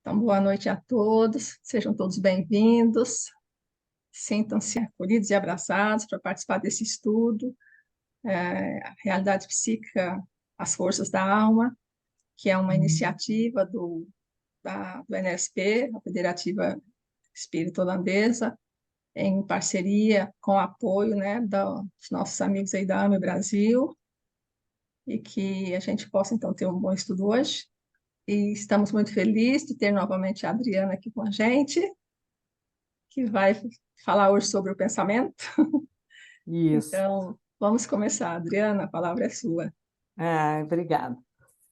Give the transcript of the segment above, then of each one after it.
Então, boa noite a todos, sejam todos bem-vindos, sintam-se acolhidos e abraçados para participar desse estudo, a Realidade Psíquica, as Forças da Alma, que é uma iniciativa do NSP, a Federativa Espírita Holandesa, em parceria com o apoio, né, dos nossos amigos aí da AME Brasil, e que a gente possa, então, ter um bom estudo hoje. E estamos muito felizes de ter novamente a Adriana aqui com a gente, que vai falar hoje sobre o pensamento. Isso. Então, vamos começar. Adriana, a palavra é sua. Obrigada.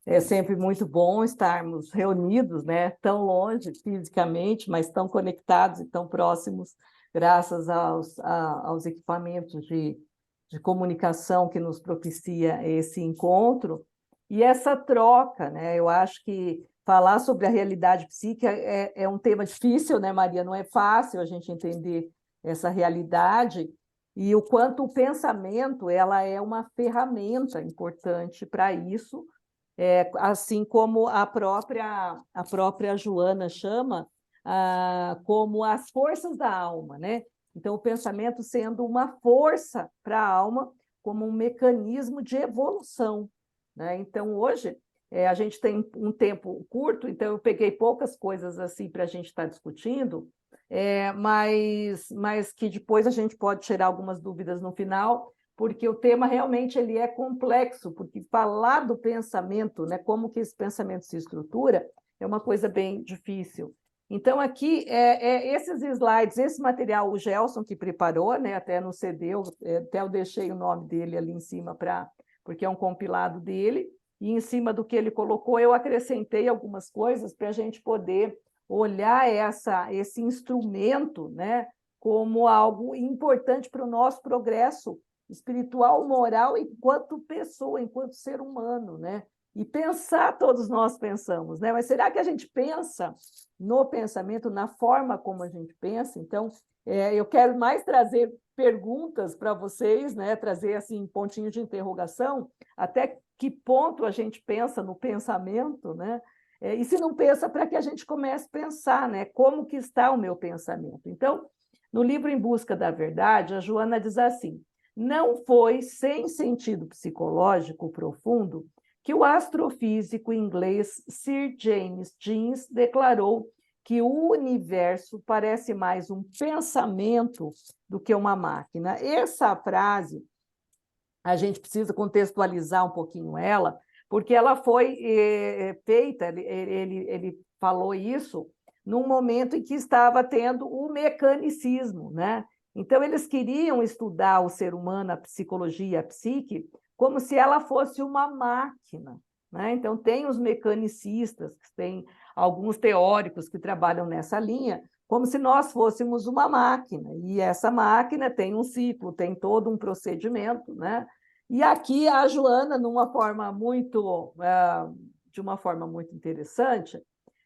É sempre muito bom estarmos reunidos, né? Tão longe fisicamente, mas tão conectados e tão próximos, graças aos equipamentos de comunicação que nos propicia esse encontro e essa troca, né? Eu acho que falar sobre a realidade psíquica é um tema difícil, né, Maria? Não é fácil a gente entender essa realidade e o quanto o pensamento ela é uma ferramenta importante para isso, assim como a própria Joana chama, como as forças da alma, né? Então, o pensamento sendo uma força para a alma, como um mecanismo de evolução, né? Então, hoje, a gente tem um tempo curto, então eu peguei poucas coisas assim para a gente estar discutindo, mas que depois a gente pode tirar algumas dúvidas no final, porque o tema realmente ele é complexo, porque falar do pensamento, né, como que esse pensamento se estrutura, é uma coisa bem difícil. Então, aqui, esses slides, esse material, o Gelson que preparou, né, até no CD, até eu deixei o nome dele ali em cima, porque é um compilado dele, e em cima do que ele colocou, eu acrescentei algumas coisas para a gente poder olhar esse instrumento, né, como algo importante para o nosso progresso espiritual, moral, enquanto pessoa, enquanto ser humano, né? E pensar, todos nós pensamos, né? Mas será que a gente pensa no pensamento, na forma como a gente pensa? Então, eu quero mais trazer perguntas para vocês, né? Trazer assim pontinhos de interrogação, até que ponto a gente pensa no pensamento, né? E se não pensa, para que a gente comece a pensar, né? Como que está o meu pensamento? Então, no livro Em Busca da Verdade, a Joana diz assim: não foi sem sentido psicológico profundo que o astrofísico inglês Sir James Jeans declarou que o universo parece mais um pensamento do que uma máquina. Essa frase, a gente precisa contextualizar um pouquinho ela, porque ela foi feita, ele falou isso num momento em que estava tendo o mecanicismo, né? Então, eles queriam estudar o ser humano, a psicologia, a psique, como se ela fosse uma máquina, né? Então, tem os mecanicistas, tem alguns teóricos que trabalham nessa linha, como se nós fôssemos uma máquina, e essa máquina tem um ciclo, tem todo um procedimento, né? E aqui a Joana, de uma forma muito interessante,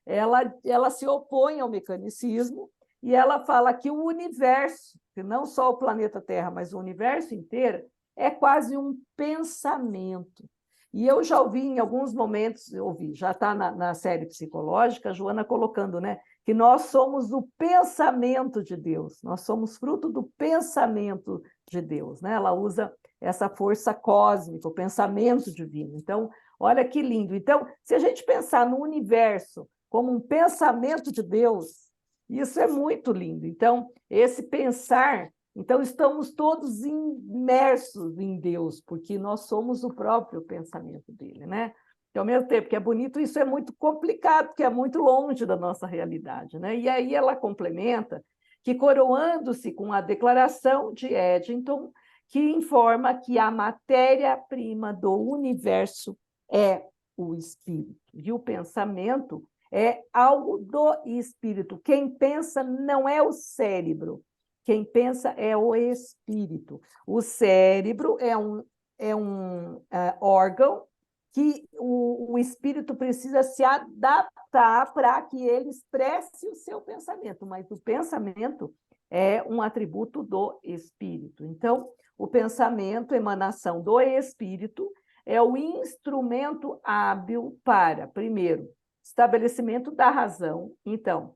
ela se opõe ao mecanicismo e ela fala que o universo, que não só o planeta Terra, mas o universo inteiro, é quase um pensamento. E eu já ouvi em alguns momentos, já está na série psicológica, a Joana colocando, né, que nós somos o pensamento de Deus, nós somos fruto do pensamento de Deus, né? Ela usa essa força cósmica, o pensamento divino. Então, olha que lindo. Então, se a gente pensar no universo como um pensamento de Deus, isso é muito lindo. Então, esse pensar, então estamos todos imersos em Deus, porque nós somos o próprio pensamento dele, né? Então, ao mesmo tempo que é bonito, isso é muito complicado, porque é muito longe da nossa realidade, né? E aí ela complementa que, coroando-se com a declaração de Eddington, que informa que a matéria-prima do universo é o espírito. E o pensamento é algo do espírito. Quem pensa não é o cérebro, quem pensa é o espírito. O cérebro é um órgão que o espírito precisa se adaptar para que ele expresse o seu pensamento, mas o pensamento é um atributo do espírito. Então, o pensamento, emanação do espírito, é o instrumento hábil para, primeiro, estabelecimento da razão. Então,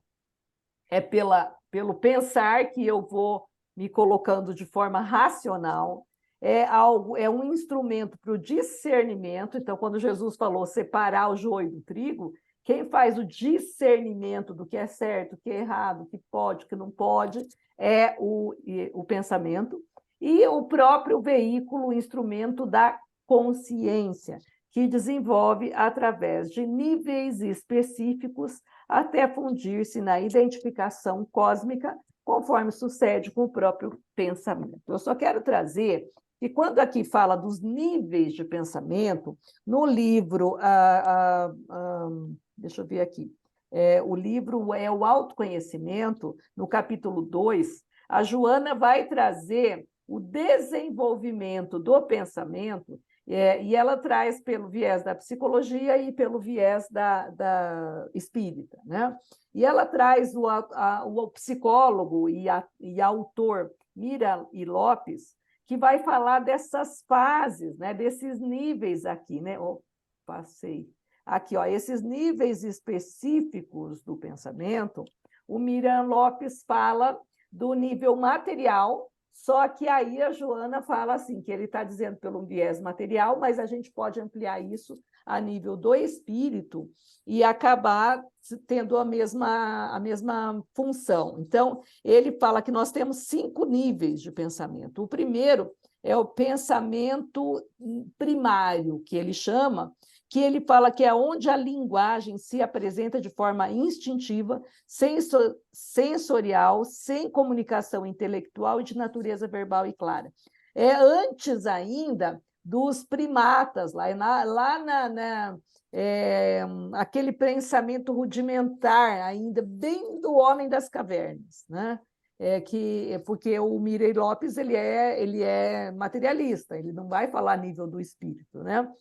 é pelo pensar que eu vou me colocando de forma racional, é um instrumento para o discernimento. Então, quando Jesus falou separar o joio do trigo, quem faz o discernimento do que é certo, o que é errado, o que pode, o que não pode, é o pensamento. E o próprio veículo, o instrumento da consciência, que desenvolve através de níveis específicos até fundir-se na identificação cósmica, conforme sucede com o próprio pensamento. Eu só quero trazer que, quando aqui fala dos níveis de pensamento, no livro, deixa eu ver aqui, o livro é o Autoconhecimento, no capítulo 2, a Joana vai trazer o desenvolvimento do pensamento, e ela traz pelo viés da psicologia e pelo viés da espírita, né? E ela traz o psicólogo e autor Mira e Lopes, que vai falar dessas fases, né? Desses níveis aqui, né? Passei. Aqui, ó, esses níveis específicos do pensamento, o Miriam Lopes fala do nível material, só que aí a Joana fala assim, que ele está dizendo pelo viés material, mas a gente pode ampliar isso a nível do espírito e acabar tendo a mesma função. Então, ele fala que nós temos 5 níveis de pensamento. O primeiro é o pensamento primário, que ele chama, que ele fala que é onde a linguagem se apresenta de forma instintiva, sensorial, sem comunicação intelectual e de natureza verbal e clara. É antes ainda dos primatas, aquele pensamento rudimentar ainda, bem do homem das cavernas, né? Porque o Mirei Lopes ele é materialista, ele não vai falar a nível do espírito, né?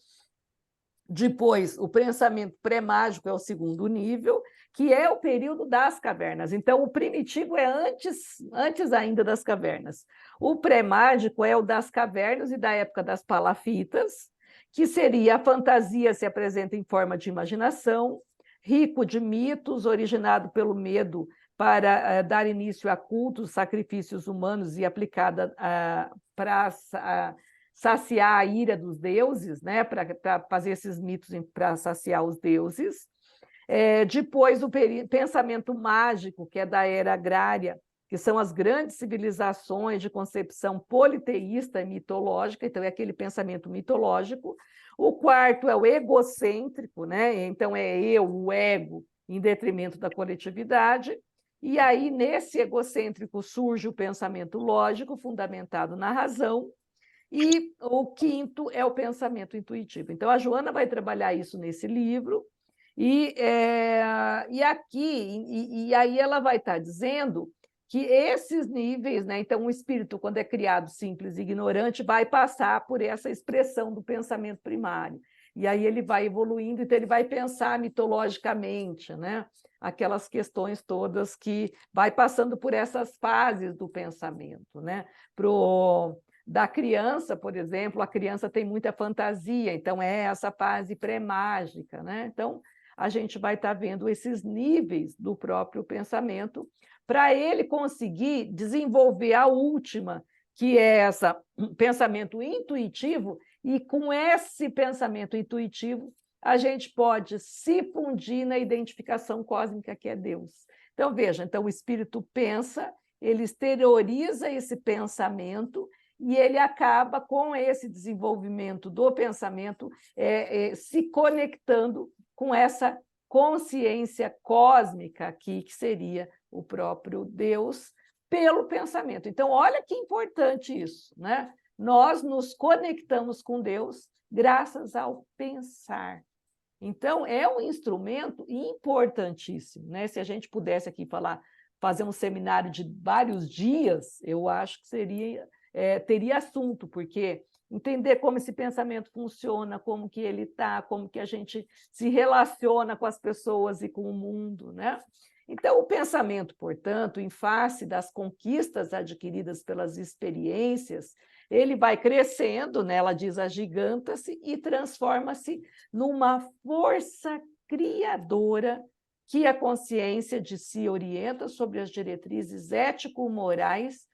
Depois, o pensamento pré-mágico é o segundo nível, que é o período das cavernas. Então, o primitivo é antes ainda das cavernas. O pré-mágico é o das cavernas e da época das palafitas, que seria a fantasia se apresenta em forma de imaginação, rico de mitos, originado pelo medo para dar início a cultos, sacrifícios humanos e aplicada para saciar a ira dos deuses, né? Para fazer esses mitos para saciar os deuses. Depois, o pensamento mágico, que é da era agrária, que são as grandes civilizações de concepção politeísta e mitológica, então é aquele pensamento mitológico. O quarto é o egocêntrico, né? Então é eu, o ego, em detrimento da coletividade. E aí, nesse egocêntrico, surge o pensamento lógico, fundamentado na razão. E o quinto é o pensamento intuitivo. Então, a Joana vai trabalhar isso nesse livro, e aí ela vai estar dizendo que esses níveis, né? Então, o espírito, quando é criado simples e ignorante, vai passar por essa expressão do pensamento primário. E aí ele vai evoluindo, então ele vai pensar mitologicamente, né? Aquelas questões todas que vai passando por essas fases do pensamento, né? Da criança, por exemplo, a criança tem muita fantasia, então é essa fase pré-mágica, né? Então, a gente vai estar vendo esses níveis do próprio pensamento para ele conseguir desenvolver a última, que é esse pensamento intuitivo, e com esse pensamento intuitivo a gente pode se fundir na identificação cósmica que é Deus. Então, veja, então o espírito pensa, ele exterioriza esse pensamento e ele acaba, com esse desenvolvimento do pensamento, se conectando com essa consciência cósmica aqui, que seria o próprio Deus, pelo pensamento. Então, olha que importante isso, né? Nós nos conectamos com Deus graças ao pensar. Então, é um instrumento importantíssimo, né? Se a gente pudesse aqui fazer um seminário de vários dias, eu acho que teria assunto, porque entender como esse pensamento funciona, como que ele está, como que a gente se relaciona com as pessoas e com o mundo, né? Então, o pensamento, portanto, em face das conquistas adquiridas pelas experiências, ele vai crescendo, né? Ela diz agiganta-se e transforma-se numa força criadora que a consciência de si orienta sobre as diretrizes ético-morais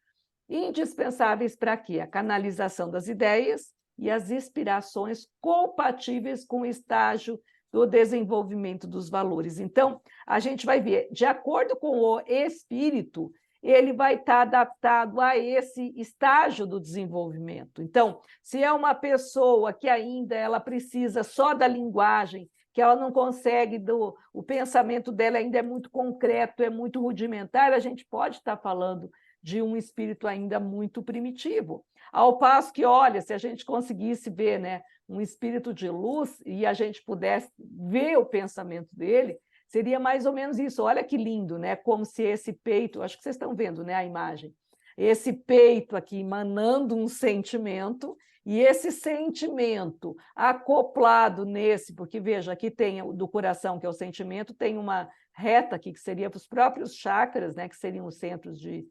indispensáveis para quê? A canalização das ideias e as inspirações compatíveis com o estágio do desenvolvimento dos valores. Então, a gente vai ver, de acordo com o espírito, ele vai estar adaptado a esse estágio do desenvolvimento. Então, se é uma pessoa que ainda ela precisa só da linguagem, que ela não consegue, o pensamento dela ainda é muito concreto, é muito rudimentar, a gente pode estar falando de um espírito ainda muito primitivo. Ao passo que, olha, se a gente conseguisse ver, né, um espírito de luz e a gente pudesse ver o pensamento dele, seria mais ou menos isso. Olha que lindo, né? Como se esse peito, acho que vocês estão vendo, né, a imagem, esse peito aqui emanando um sentimento, e esse sentimento acoplado nesse, porque veja, aqui tem do coração, que é o sentimento, tem uma reta aqui, que seria os próprios chakras, né, que seriam os centros de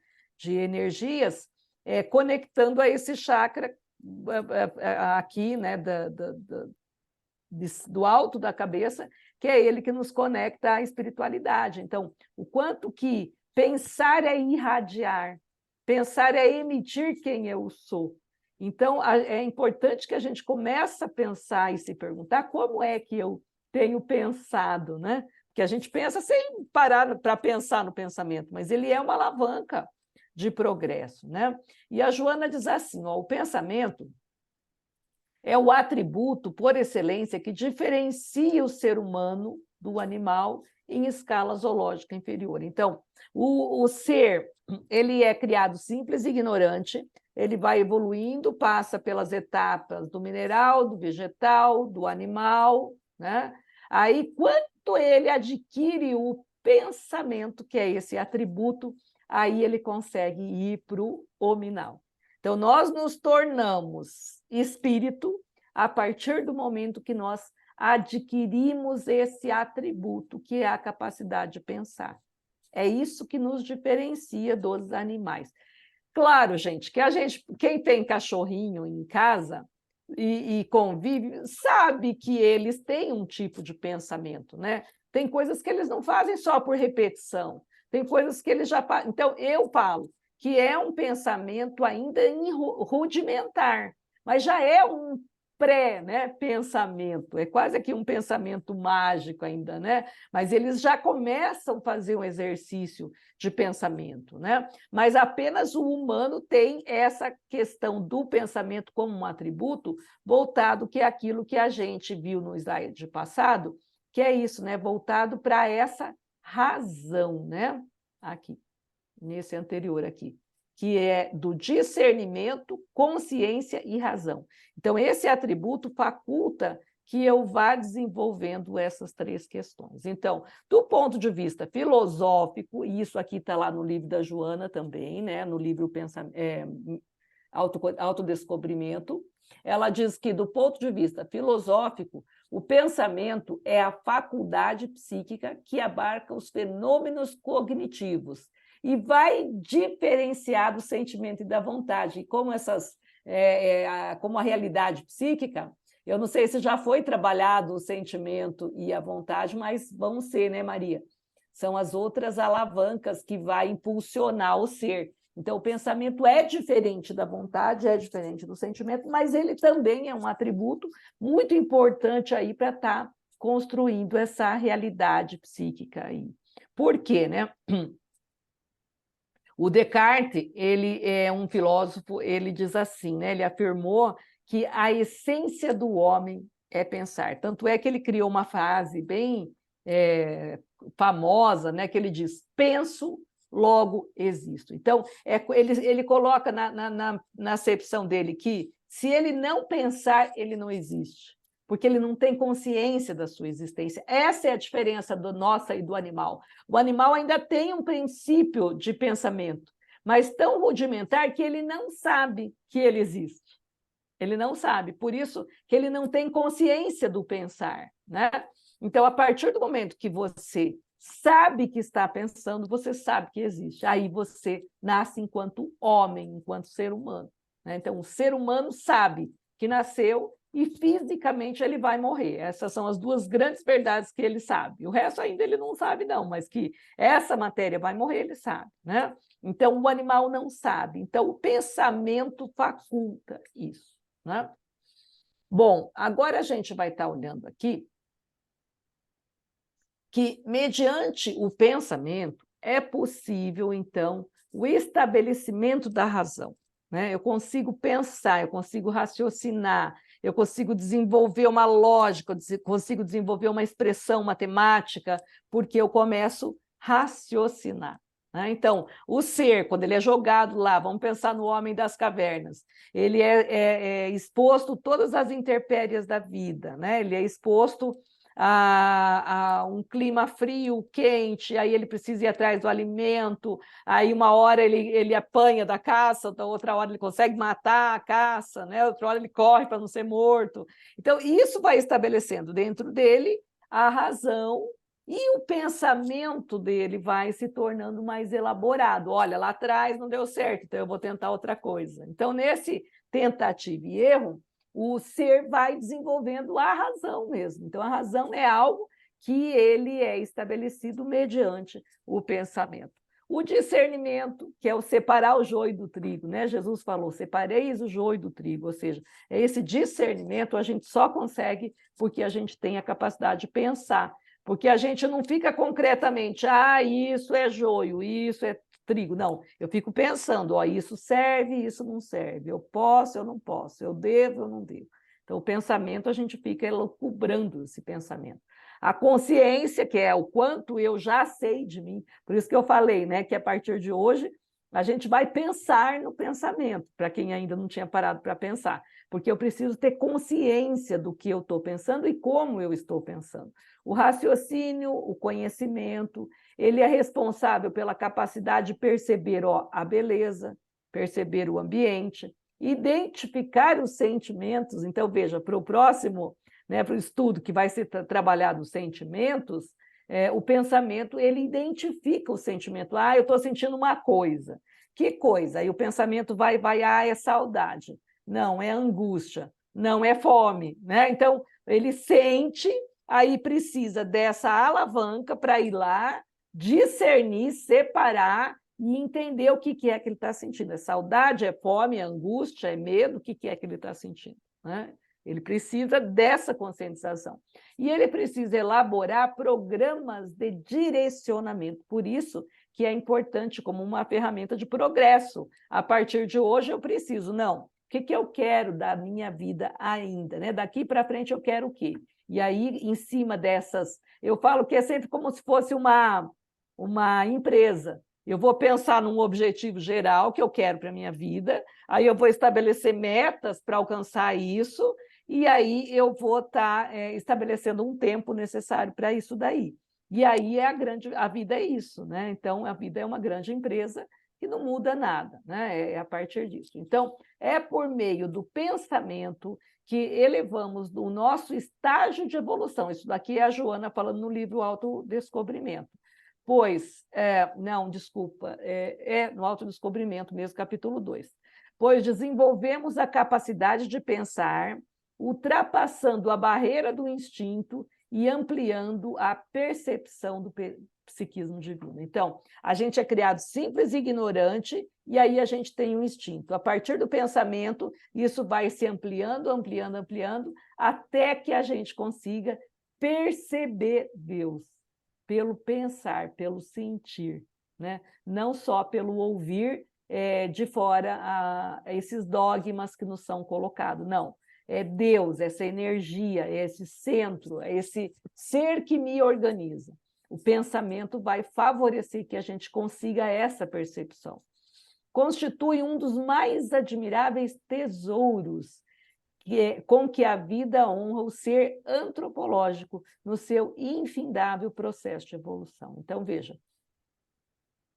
energias, conectando a esse chakra aqui, né, do alto da cabeça, que é ele que nos conecta à espiritualidade. Então, o quanto que pensar é irradiar, pensar é emitir quem eu sou. Então, é importante que a gente comece a pensar e se perguntar como é que eu tenho pensado, né? Porque a gente pensa sem parar para pensar no pensamento, mas ele é uma alavanca de progresso, né? E a Joana diz assim, ó, o pensamento é o atributo por excelência que diferencia o ser humano do animal em escala zoológica inferior. Então, o ser, ele é criado simples e ignorante, ele vai evoluindo, passa pelas etapas do mineral, do vegetal, do animal, né? Aí, quando ele adquire o pensamento, que é esse atributo, aí ele consegue ir para o hominal. Então, nós nos tornamos espírito a partir do momento que nós adquirimos esse atributo, que é a capacidade de pensar. É isso que nos diferencia dos animais. Claro, gente, quem tem cachorrinho em casa e convive, sabe que eles têm um tipo de pensamento, né? Tem coisas que eles não fazem só por repetição, tem coisas que eles já... Então, eu falo que é um pensamento ainda rudimentar, mas já é um pré-pensamento, é quase que um pensamento mágico ainda, né? Mas eles já começam a fazer um exercício de pensamento, né? Mas apenas o humano tem essa questão do pensamento como um atributo voltado, que é aquilo que a gente viu no slide passado, que é isso, né? Voltado para essa razão, né? Aqui, nesse anterior aqui, que é do discernimento, consciência e razão. Então, esse atributo faculta que eu vá desenvolvendo essas três questões. Então, do ponto de vista filosófico, e isso aqui está lá no livro da Joana também, né? No livro Autodescobrimento, ela diz que, do ponto de vista filosófico, o pensamento é a faculdade psíquica que abarca os fenômenos cognitivos e vai diferenciar do sentimento e da vontade. E como como a realidade psíquica, eu não sei se já foi trabalhado o sentimento e a vontade, mas vão ser, né, Maria? São as outras alavancas que vai impulsionar o ser. Então, o pensamento é diferente da vontade, é diferente do sentimento, mas ele também é um atributo muito importante aí para estar construindo essa realidade psíquica aí. Por quê, né? O Descartes, ele é um filósofo, ele diz assim, né? Ele afirmou que a essência do homem é pensar. Tanto é que ele criou uma frase bem famosa, né? Que ele diz, penso, logo existo. Então, ele coloca na acepção dele que, se ele não pensar, ele não existe, porque ele não tem consciência da sua existência. Essa é a diferença do nosso e do animal. O animal ainda tem um princípio de pensamento, mas tão rudimentar que ele não sabe que ele existe. Ele não sabe, por isso que ele não tem consciência do pensar, né? Então, a partir do momento que você sabe que está pensando, você sabe que existe. Aí você nasce enquanto homem, enquanto ser humano, né? Então, o ser humano sabe que nasceu e fisicamente ele vai morrer. Essas são as duas grandes verdades que ele sabe. O resto ainda ele não sabe, não, mas que essa matéria vai morrer, ele sabe, né? Então, o animal não sabe. Então, o pensamento faculta isso, né? Bom, agora a gente vai estar olhando aqui que, mediante o pensamento, é possível, então, o estabelecimento da razão, né? Eu consigo pensar, eu consigo raciocinar, eu consigo desenvolver uma lógica, eu consigo desenvolver uma expressão matemática, porque eu começo a raciocinar, né? Então, o ser, quando ele é jogado lá, vamos pensar no homem das cavernas, ele é exposto a todas as intempéries da vida, né? Ele é exposto a um clima frio, quente, aí ele precisa ir atrás do alimento, aí uma hora ele apanha da caça, outra hora ele consegue matar a caça, né? Outra hora ele corre para não ser morto. Então, isso vai estabelecendo dentro dele a razão e o pensamento dele vai se tornando mais elaborado. Olha, lá atrás não deu certo, então eu vou tentar outra coisa. Então, nesse tentativa e erro, o ser vai desenvolvendo a razão mesmo. Então, a razão é algo que ele é estabelecido mediante o pensamento. O discernimento, que é o separar o joio do trigo, né? Jesus falou, separeis o joio do trigo, ou seja, esse discernimento a gente só consegue porque a gente tem a capacidade de pensar, porque a gente não fica concretamente, isso é joio, isso é trigo. Não, eu fico pensando, isso serve, isso não serve, eu posso, eu não posso, eu devo, eu não devo. Então, o pensamento, a gente fica elucubrando esse pensamento. A consciência, que é o quanto eu já sei de mim, por isso que eu falei, né, que a partir de hoje a gente vai pensar no pensamento, para quem ainda não tinha parado para pensar, porque eu preciso ter consciência do que eu estou pensando e como eu estou pensando. O raciocínio, o conhecimento, ele é responsável pela capacidade de perceber a beleza, perceber o ambiente, identificar os sentimentos. Então, veja, para o próximo, né, para o estudo que vai ser trabalhado os sentimentos, o pensamento ele identifica o sentimento. Eu estou sentindo uma coisa. Que coisa? Aí o pensamento vai, é saudade. Não, é angústia. Não, é fome. Né? Então, ele sente, aí precisa dessa alavanca para ir lá, discernir, separar e entender o que é que ele está sentindo. É saudade, é fome, é angústia, é medo, o que é que ele está sentindo, né? Ele precisa dessa conscientização. E ele precisa elaborar programas de direcionamento. Por isso que é importante como uma ferramenta de progresso. A partir de hoje eu preciso, não, o que eu quero da minha vida ainda, né? Daqui para frente eu quero o quê? E aí, em cima dessas, eu falo que é sempre como se fosse uma empresa. Eu vou pensar num objetivo geral que eu quero para a minha vida, aí eu vou estabelecer metas para alcançar isso, e aí eu vou estar estabelecendo um tempo necessário para isso daí. E aí a vida é isso, né? Então, a vida é uma grande empresa que não muda nada, né? É a partir disso. Então, é por meio do pensamento que elevamos o nosso estágio de evolução. Isso daqui é a Joana falando no livro Autodescobrimento. Pois, não, desculpa, no Autodescobrimento mesmo, capítulo 2. Pois desenvolvemos a capacidade de pensar, ultrapassando a barreira do instinto e ampliando a percepção do psiquismo divino. Então, a gente é criado simples e ignorante, e aí a gente tem um instinto. A partir do pensamento, isso vai se ampliando, ampliando, ampliando, até que a gente consiga perceber Deus, pelo pensar, pelo sentir, né? Não só pelo ouvir de fora esses dogmas que nos são colocados, não. É Deus, essa energia, é esse centro, é esse ser que me organiza. O pensamento vai favorecer que a gente consiga essa percepção. Constitui um dos mais admiráveis tesouros com que a vida honra o ser antropológico no seu infindável processo de evolução. Então, veja,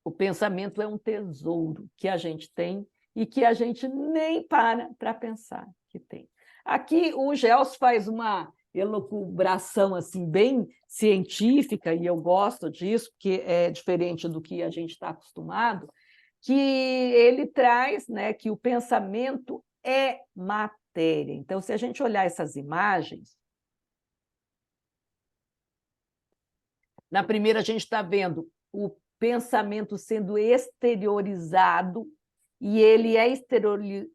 o pensamento é um tesouro que a gente tem e que a gente nem para pensar que tem. Aqui o Gels faz uma elucubração assim, bem científica, e eu gosto disso, porque é diferente do que a gente está acostumado, que ele traz, né, que o pensamento é matéria. matéria. Então, se a gente olhar essas imagens, na primeira a gente está vendo o pensamento sendo exteriorizado, e ele é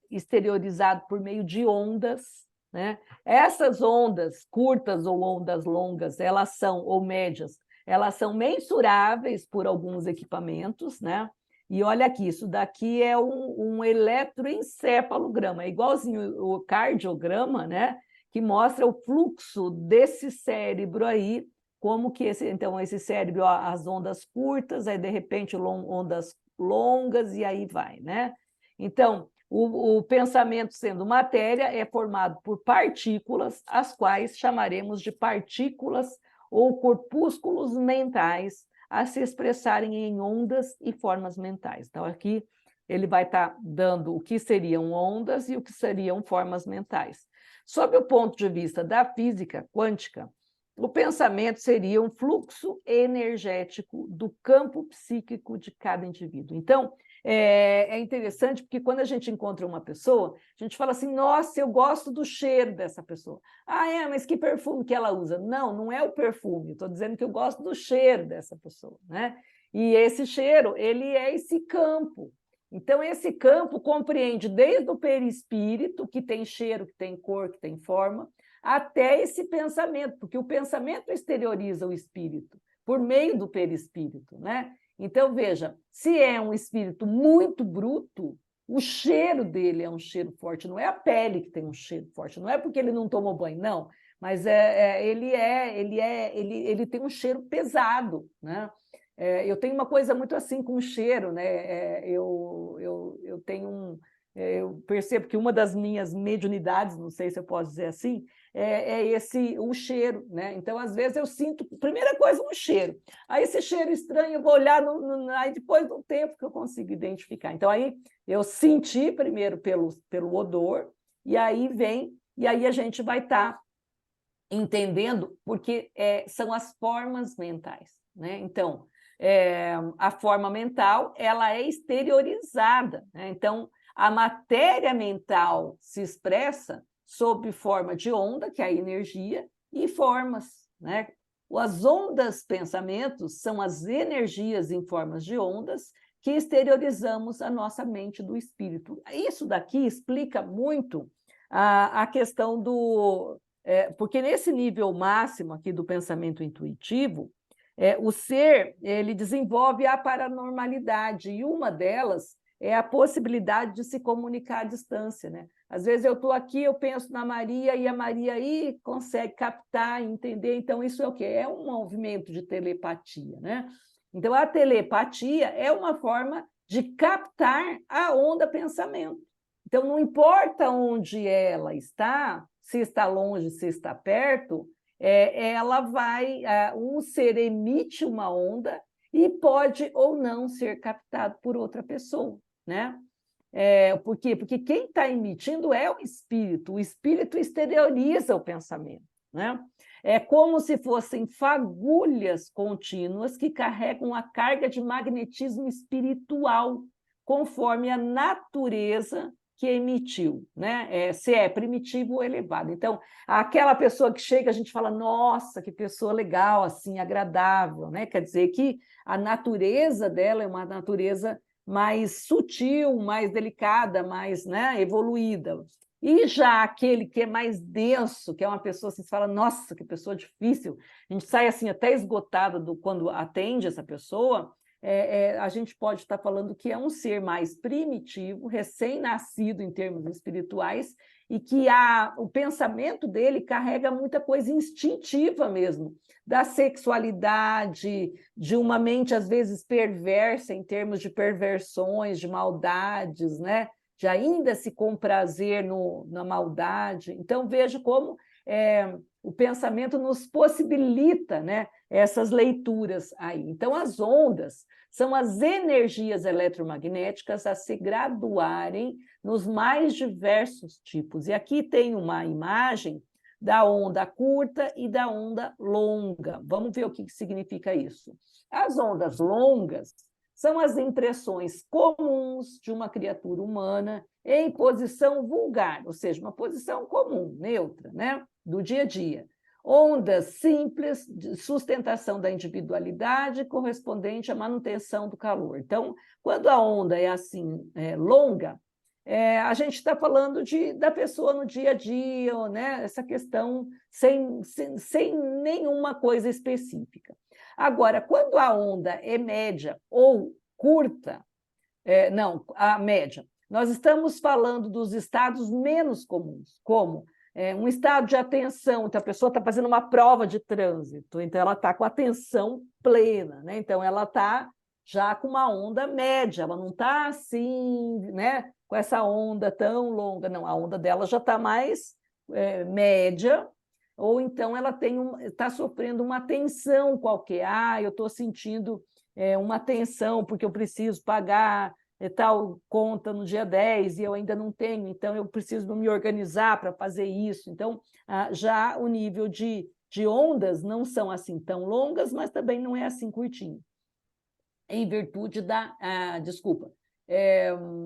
exteriorizado por meio de ondas, né? Essas ondas curtas ou ondas longas, elas são, ou médias, elas são mensuráveis por alguns equipamentos, né? E olha aqui, isso daqui é um eletroencefalograma, é igualzinho o cardiograma, né? Que mostra o fluxo desse cérebro aí, como que esse cérebro, ó, as ondas curtas, aí de repente ondas longas e aí vai, né? Então, o pensamento sendo matéria é formado por partículas, as quais chamaremos de partículas ou corpúsculos mentais, a se expressarem em ondas e formas mentais. Então, aqui ele vai estar dando o que seriam ondas e o que seriam formas mentais. Sob o ponto de vista da física quântica, o pensamento seria um fluxo energético do campo psíquico de cada indivíduo. Então, é interessante porque quando a gente encontra uma pessoa, a gente fala assim, nossa, eu gosto do cheiro dessa pessoa. Ah, mas que perfume que ela usa? Não, não é o perfume, estou dizendo que eu gosto do cheiro dessa pessoa, né? E esse cheiro, ele é esse campo. Então, esse campo compreende desde o perispírito, que tem cheiro, que tem cor, que tem forma, até esse pensamento, porque o pensamento exterioriza o espírito por meio do perispírito, né? Então, veja, se é um espírito muito bruto, o cheiro dele é um cheiro forte, não é a pele que tem um cheiro forte, não é porque ele não tomou banho, não, mas ele tem um cheiro pesado, né? Eu tenho uma coisa muito assim com o cheiro, né? Eu tenho eu percebo que uma das minhas mediunidades, não sei se eu posso dizer assim, o cheiro, né? Então, às vezes, eu sinto, primeira coisa, um cheiro. Aí, esse cheiro estranho, eu vou olhar, aí depois do tempo que eu consigo identificar. Então, aí eu senti primeiro pelo odor, e aí a gente vai estar entendendo, porque são as formas mentais, né? Então, a forma mental, ela é exteriorizada, né? Então, a matéria mental se expressa sob forma de onda, que é a energia, e formas, né? As ondas pensamentos são as energias em formas de ondas que exteriorizamos a nossa mente do espírito. Isso daqui explica muito a questão porque nesse nível máximo aqui do pensamento intuitivo, o ser ele desenvolve a paranormalidade, e uma delas é a possibilidade de se comunicar à distância, né? Às vezes eu estou aqui, eu penso na Maria, e a Maria aí consegue captar, entender. Então, isso é o quê? É um movimento de telepatia, né? Então, a telepatia é uma forma de captar a onda pensamento. Então, não importa onde ela está, se está longe, se está perto, ela vai, um ser emite uma onda e pode ou não ser captado por outra pessoa, né? Por quê? Porque quem está emitindo é o espírito exterioriza o pensamento, né? É como se fossem fagulhas contínuas que carregam a carga de magnetismo espiritual, conforme a natureza que emitiu, né? Se é primitivo ou elevado. Então, aquela pessoa que chega, a gente fala, nossa, que pessoa legal, assim, agradável, né? Quer dizer que a natureza dela é uma natureza mais sutil, mais delicada, mais, né, evoluída. E já aquele que é mais denso, que é uma pessoa assim, você fala, nossa, que pessoa difícil, a gente sai assim até esgotado quando atende essa pessoa, a gente pode estar falando que é um ser mais primitivo, recém-nascido em termos espirituais, e que o pensamento dele carrega muita coisa instintiva mesmo, da sexualidade, de uma mente, às vezes, perversa, em termos de perversões, de maldades, né? De ainda se comprazer na maldade. Então, vejo como o pensamento nos possibilita, né, essas leituras aí. Então, as ondas são as energias eletromagnéticas a se graduarem nos mais diversos tipos. E aqui tem uma imagem da onda curta e da onda longa. Vamos ver o que significa isso. As ondas longas são as impressões comuns de uma criatura humana em posição vulgar, ou seja, uma posição comum, neutra, né? Do dia a dia. Ondas simples de sustentação da individualidade correspondente à manutenção do calor. Então, quando a onda é assim, longa, a gente está falando da pessoa no dia a dia, né? Essa questão sem nenhuma coisa específica. Agora, quando a onda é média ou curta, não, a média, nós estamos falando dos estados menos comuns, como um estado de atenção, então a pessoa está fazendo uma prova de trânsito, então ela está com atenção plena, né? Então ela está já com uma onda média, ela não está assim, né? Com essa onda tão longa, não, a onda dela já está mais média, ou então ela está sofrendo uma tensão qualquer, eu estou sentindo uma tensão porque eu preciso pagar tal conta no dia 10 e eu ainda não tenho, então eu preciso me organizar para fazer isso. Então, já o nível de ondas não são assim tão longas, mas também não é assim curtinho. Em virtude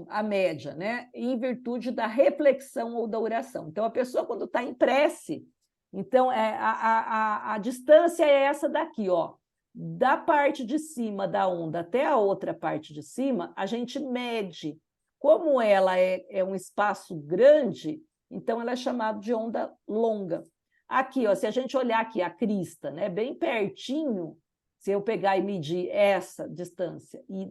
a média, né? Em virtude da reflexão ou da oração. Então, a pessoa, quando está em prece, então a distância é essa daqui, ó. Da parte de cima da onda até a outra parte de cima, a gente mede. Como ela é um espaço grande, então ela é chamada de onda longa. Aqui, ó, se a gente olhar aqui a crista, né, bem pertinho, se eu pegar e medir essa distância e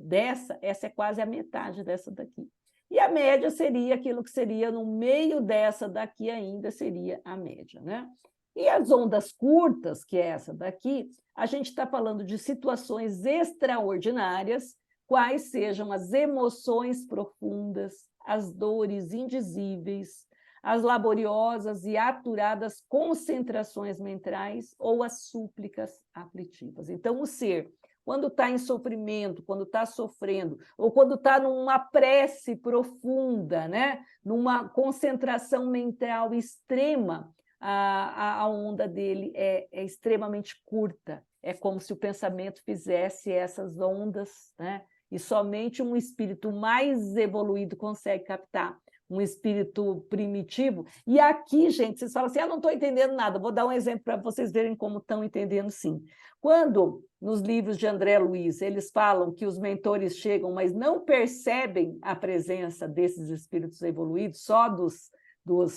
essa é quase a metade dessa daqui. E a média seria aquilo que seria no meio dessa daqui ainda, seria a média, né? E as ondas curtas, que é essa daqui, a gente está falando de situações extraordinárias, quais sejam as emoções profundas, as dores indizíveis, as laboriosas e aturadas concentrações mentais ou as súplicas aflitivas. Então, o ser, quando está em sofrimento, quando está sofrendo, ou quando está numa prece profunda, né? Numa concentração mental extrema, a onda dele é extremamente curta. É como se o pensamento fizesse essas ondas, né? E somente um espírito mais evoluído consegue captar. Um espírito primitivo. E aqui, gente, vocês falam assim, não estou entendendo nada. Vou dar um exemplo para vocês verem como estão entendendo, sim. Quando, nos livros de André Luiz, eles falam que os mentores chegam, mas não percebem a presença desses espíritos evoluídos, só dos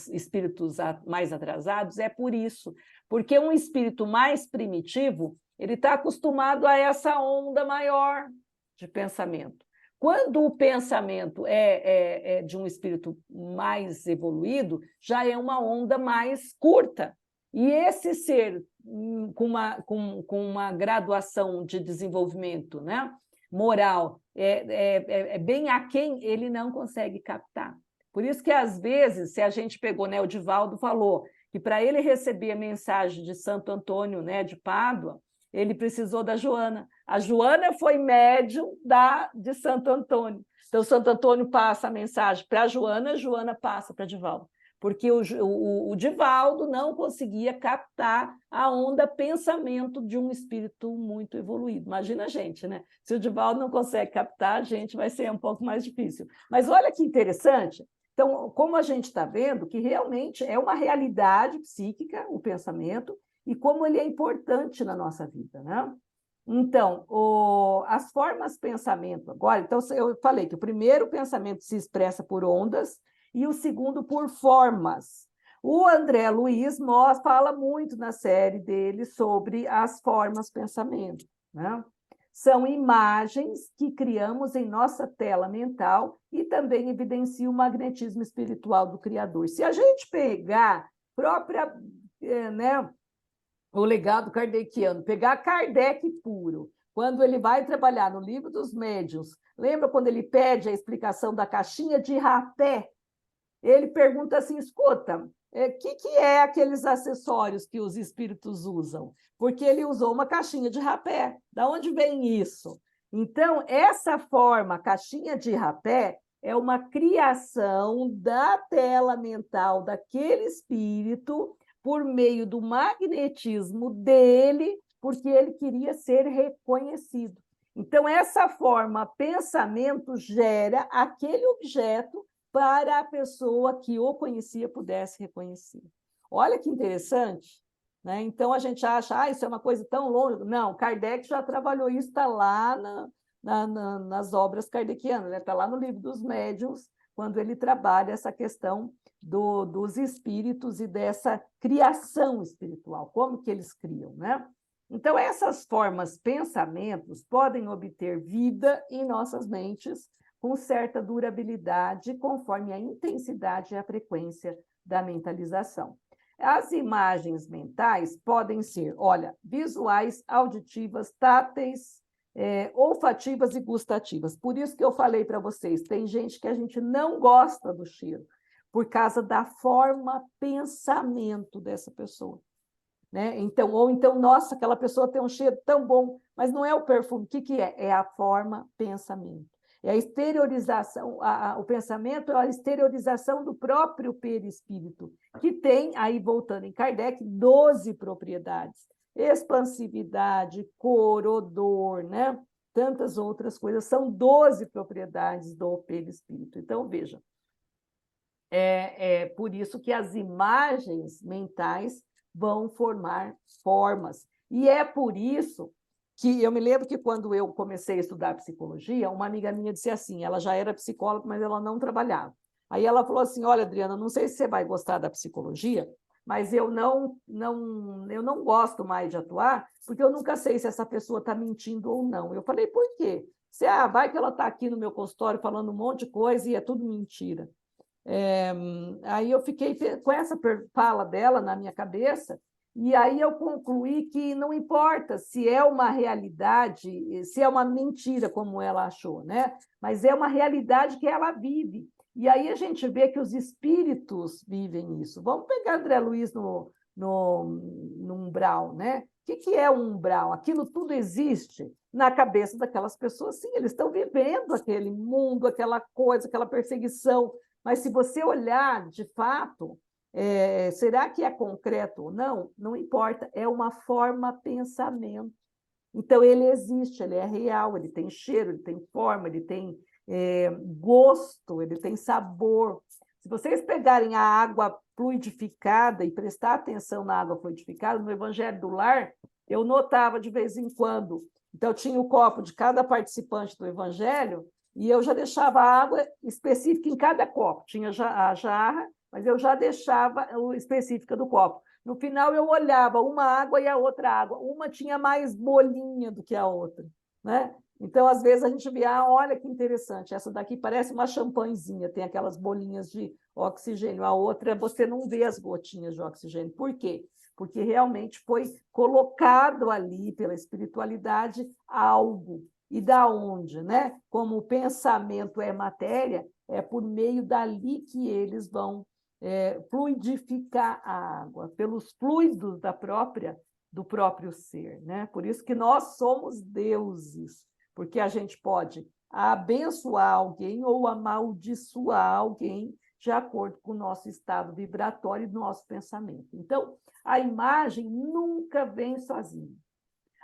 espíritos mais atrasados, é por isso. Porque um espírito mais primitivo, ele está acostumado a essa onda maior de pensamento. Quando o pensamento é de um espírito mais evoluído, já é uma onda mais curta. E esse ser com uma graduação de desenvolvimento, né, moral bem aquém, ele não consegue captar. Por isso que, às vezes, se a gente pegou, né, o Divaldo falou que para ele receber a mensagem de Santo Antônio, né, de Pádua, ele precisou da Joana. A Joana foi médium de Santo Antônio. Então, Santo Antônio passa a mensagem para a Joana passa para Divaldo. Porque o Divaldo não conseguia captar a onda pensamento de um espírito muito evoluído. Imagina a gente, né? Se o Divaldo não consegue captar, a gente vai ser um pouco mais difícil. Mas olha que interessante. Então, como a gente está vendo, que realmente é uma realidade psíquica, o pensamento, e como ele é importante na nossa vida, né? Então, as formas pensamento agora, então eu falei que o primeiro pensamento se expressa por ondas e o segundo por formas. O André Luiz fala muito na série dele sobre as formas pensamento, né? São imagens que criamos em nossa tela mental e também evidenciam o magnetismo espiritual do Criador. Se a gente pegar o legado kardeciano, pegar Kardec puro, quando ele vai trabalhar no Livro dos Médiuns, lembra quando ele pede a explicação da caixinha de rapé? Ele pergunta assim, escuta, que é aqueles acessórios que os espíritos usam? Porque ele usou uma caixinha de rapé. Da onde vem isso? Então, essa forma, caixinha de rapé, é uma criação da tela mental daquele espírito por meio do magnetismo dele, porque ele queria ser reconhecido. Então, essa forma, pensamento, gera aquele objeto para a pessoa que o conhecia pudesse reconhecer. Olha que interessante, né? Então, a gente acha, isso é uma coisa tão longe. Não, Kardec já trabalhou isso, está lá nas obras kardecianas, né? Está lá no Livro dos Médiuns, quando ele trabalha essa questão dos espíritos e dessa criação espiritual, como que eles criam, né? Então, essas formas, pensamentos, podem obter vida em nossas mentes com certa durabilidade, conforme a intensidade e a frequência da mentalização. As imagens mentais podem ser, olha, visuais, auditivas, táteis, olfativas e gustativas. Por isso que eu falei para vocês, tem gente que a gente não gosta do cheiro, por causa da forma pensamento dessa pessoa. Né? Então, nossa, aquela pessoa tem um cheiro tão bom, mas não é o perfume. O que é? É a forma pensamento. É a exteriorização, o pensamento é a exteriorização do próprio perispírito, que tem, aí voltando em Kardec, 12 propriedades. Expansividade, cor, odor, né? Tantas outras coisas. São 12 propriedades do perispírito. Então, veja, é por isso que as imagens mentais vão formar formas. E é por isso que eu me lembro que quando eu comecei a estudar psicologia, uma amiga minha disse assim, ela já era psicóloga, mas ela não trabalhava. Aí ela falou assim, olha, Adriana, não sei se você vai gostar da psicologia, mas eu não gosto mais de atuar, porque eu nunca sei se essa pessoa está mentindo ou não. Eu falei, por quê? Você, vai que ela está aqui no meu consultório falando um monte de coisa e é tudo mentira. Aí eu fiquei com essa fala dela na minha cabeça, e aí eu concluí que não importa se é uma realidade, se é uma mentira, como ela achou, né? Mas é uma realidade que ela vive. E aí a gente vê que os espíritos vivem isso. Vamos pegar André Luiz no umbral, né? O que é um umbral? Aquilo tudo existe na cabeça daquelas pessoas, sim, eles estão vivendo aquele mundo, aquela coisa, aquela perseguição. Mas se você olhar de fato, será que é concreto ou não? Não importa, é uma forma pensamento. Então, ele existe, ele é real, ele tem cheiro, ele tem forma, ele tem gosto, ele tem sabor. Se vocês pegarem a água fluidificada e prestar atenção na água fluidificada, no Evangelho do Lar, eu notava de vez em quando. Então, tinha o copo de cada participante do Evangelho, e eu já deixava a água específica em cada copo. Tinha a jarra, mas eu já deixava o específica do copo. No final, eu olhava uma água e a outra água. Uma tinha mais bolinha do que a outra, né? Então, às vezes, a gente vê, olha que interessante, essa daqui parece uma champanhezinha, tem aquelas bolinhas de oxigênio. A outra, você não vê as gotinhas de oxigênio. Por quê? Porque realmente foi colocado ali pela espiritualidade algo. E da onde, né? Como o pensamento é matéria, é por meio dali que eles vão fluidificar a água, pelos fluidos do próprio ser, né? Por isso que nós somos deuses, porque a gente pode abençoar alguém ou amaldiçoar alguém de acordo com o nosso estado vibratório e do nosso pensamento. Então, a imagem nunca vem sozinha.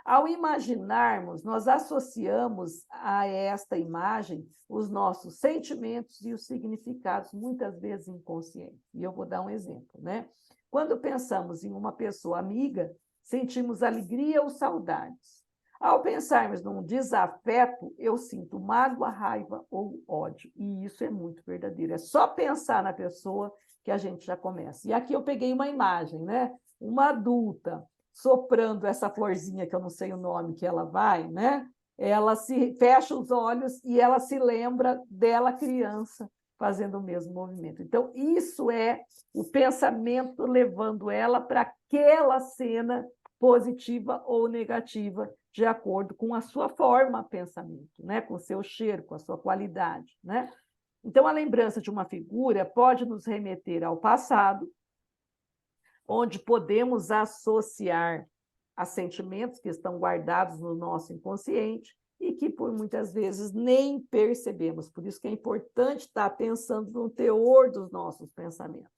Ao imaginarmos, nós associamos a esta imagem os nossos sentimentos e os significados, muitas vezes inconscientes. E eu vou dar um exemplo, né? Quando pensamos em uma pessoa amiga, sentimos alegria ou saudades. Ao pensarmos num desafeto, eu sinto mágoa, raiva ou ódio. E isso é muito verdadeiro. É só pensar na pessoa que a gente já começa. E aqui eu peguei uma imagem, né? Uma adulta soprando essa florzinha, que eu não sei o nome que ela vai, né? Ela se fecha os olhos e ela se lembra dela criança fazendo o mesmo movimento. Então, isso é o pensamento levando ela para aquela cena positiva ou negativa, de acordo com a sua forma pensamento, né? Com o seu cheiro, com a sua qualidade, né? Então, a lembrança de uma figura pode nos remeter ao passado, onde podemos associar a sentimentos que estão guardados no nosso inconsciente e que, por muitas vezes, nem percebemos. Por isso que é importante estar pensando no teor dos nossos pensamentos.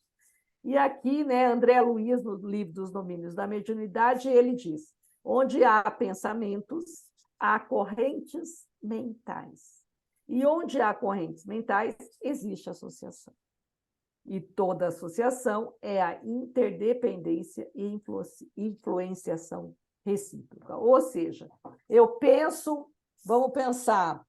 E aqui, né, André Luiz, no livro dos Domínios da Mediunidade, ele diz: onde há pensamentos, há correntes mentais. E onde há correntes mentais, existe associação. E toda associação é a interdependência e influenciação recíproca. Ou seja, eu penso, vamos pensar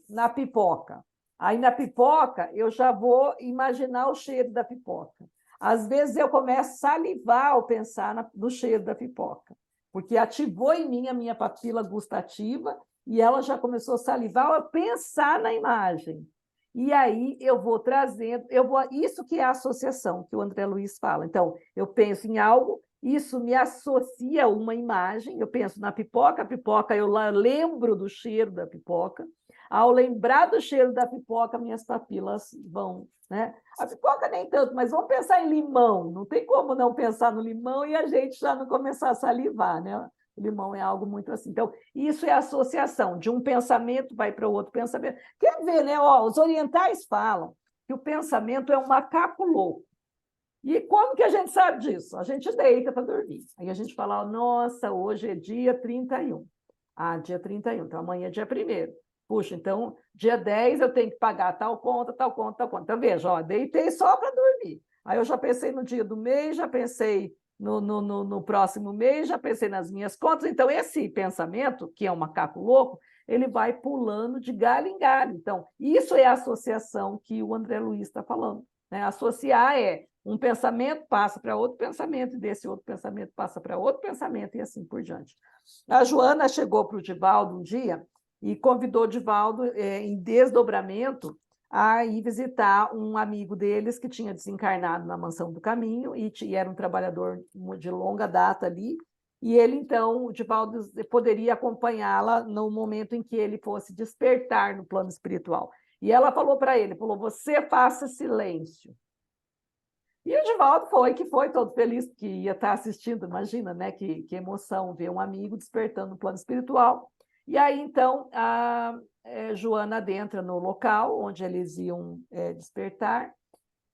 na pipoca. Aí na pipoca eu já vou imaginar o cheiro da pipoca. Às vezes eu começo a salivar ao pensar no cheiro da pipoca, porque ativou em mim a minha papila gustativa e ela já começou a salivar ao pensar na imagem. E aí eu vou trazendo, isso que é a associação, que o André Luiz fala. Então, eu penso em algo, isso me associa a uma imagem, eu penso na pipoca, a pipoca, eu lembro do cheiro da pipoca. Ao lembrar do cheiro da pipoca, minhas papilas vão, né? A pipoca nem tanto, mas vamos pensar em limão. Não tem como não pensar no limão e a gente já não começar a salivar, né? O limão é algo muito assim. Então, isso é associação, de um pensamento vai para o outro pensamento. Quer ver, né? Ó, os orientais falam que o pensamento é um macaco louco. E como que a gente sabe disso? A gente deita para dormir. Aí a gente fala, nossa, hoje é dia 31. Ah, dia 31, então amanhã é dia 1º. Puxa, então, dia 10 eu tenho que pagar tal conta, tal conta, tal conta. Então, veja, ó, deitei só para dormir. Aí eu já pensei no dia do mês, já pensei no próximo mês, já pensei nas minhas contas. Então, esse pensamento, que é um macaco louco, ele vai pulando de galho em galho. Então, isso é a associação que o André Luiz está falando, né? Associar é um pensamento passa para outro pensamento, e desse outro pensamento passa para outro pensamento, e assim por diante. A Joana chegou para o Divaldo um dia e convidou o Divaldo, em desdobramento, a ir visitar um amigo deles que tinha desencarnado na Mansão do Caminho e era um trabalhador de longa data ali. E ele, então, o Divaldo poderia acompanhá-la no momento em que ele fosse despertar no plano espiritual. E ela falou para ele, falou, você faça silêncio. E o Divaldo foi todo feliz, que ia estar assistindo, imagina, né? Que emoção ver um amigo despertando no plano espiritual. E aí, então, a Joana adentra no local onde eles iam despertar.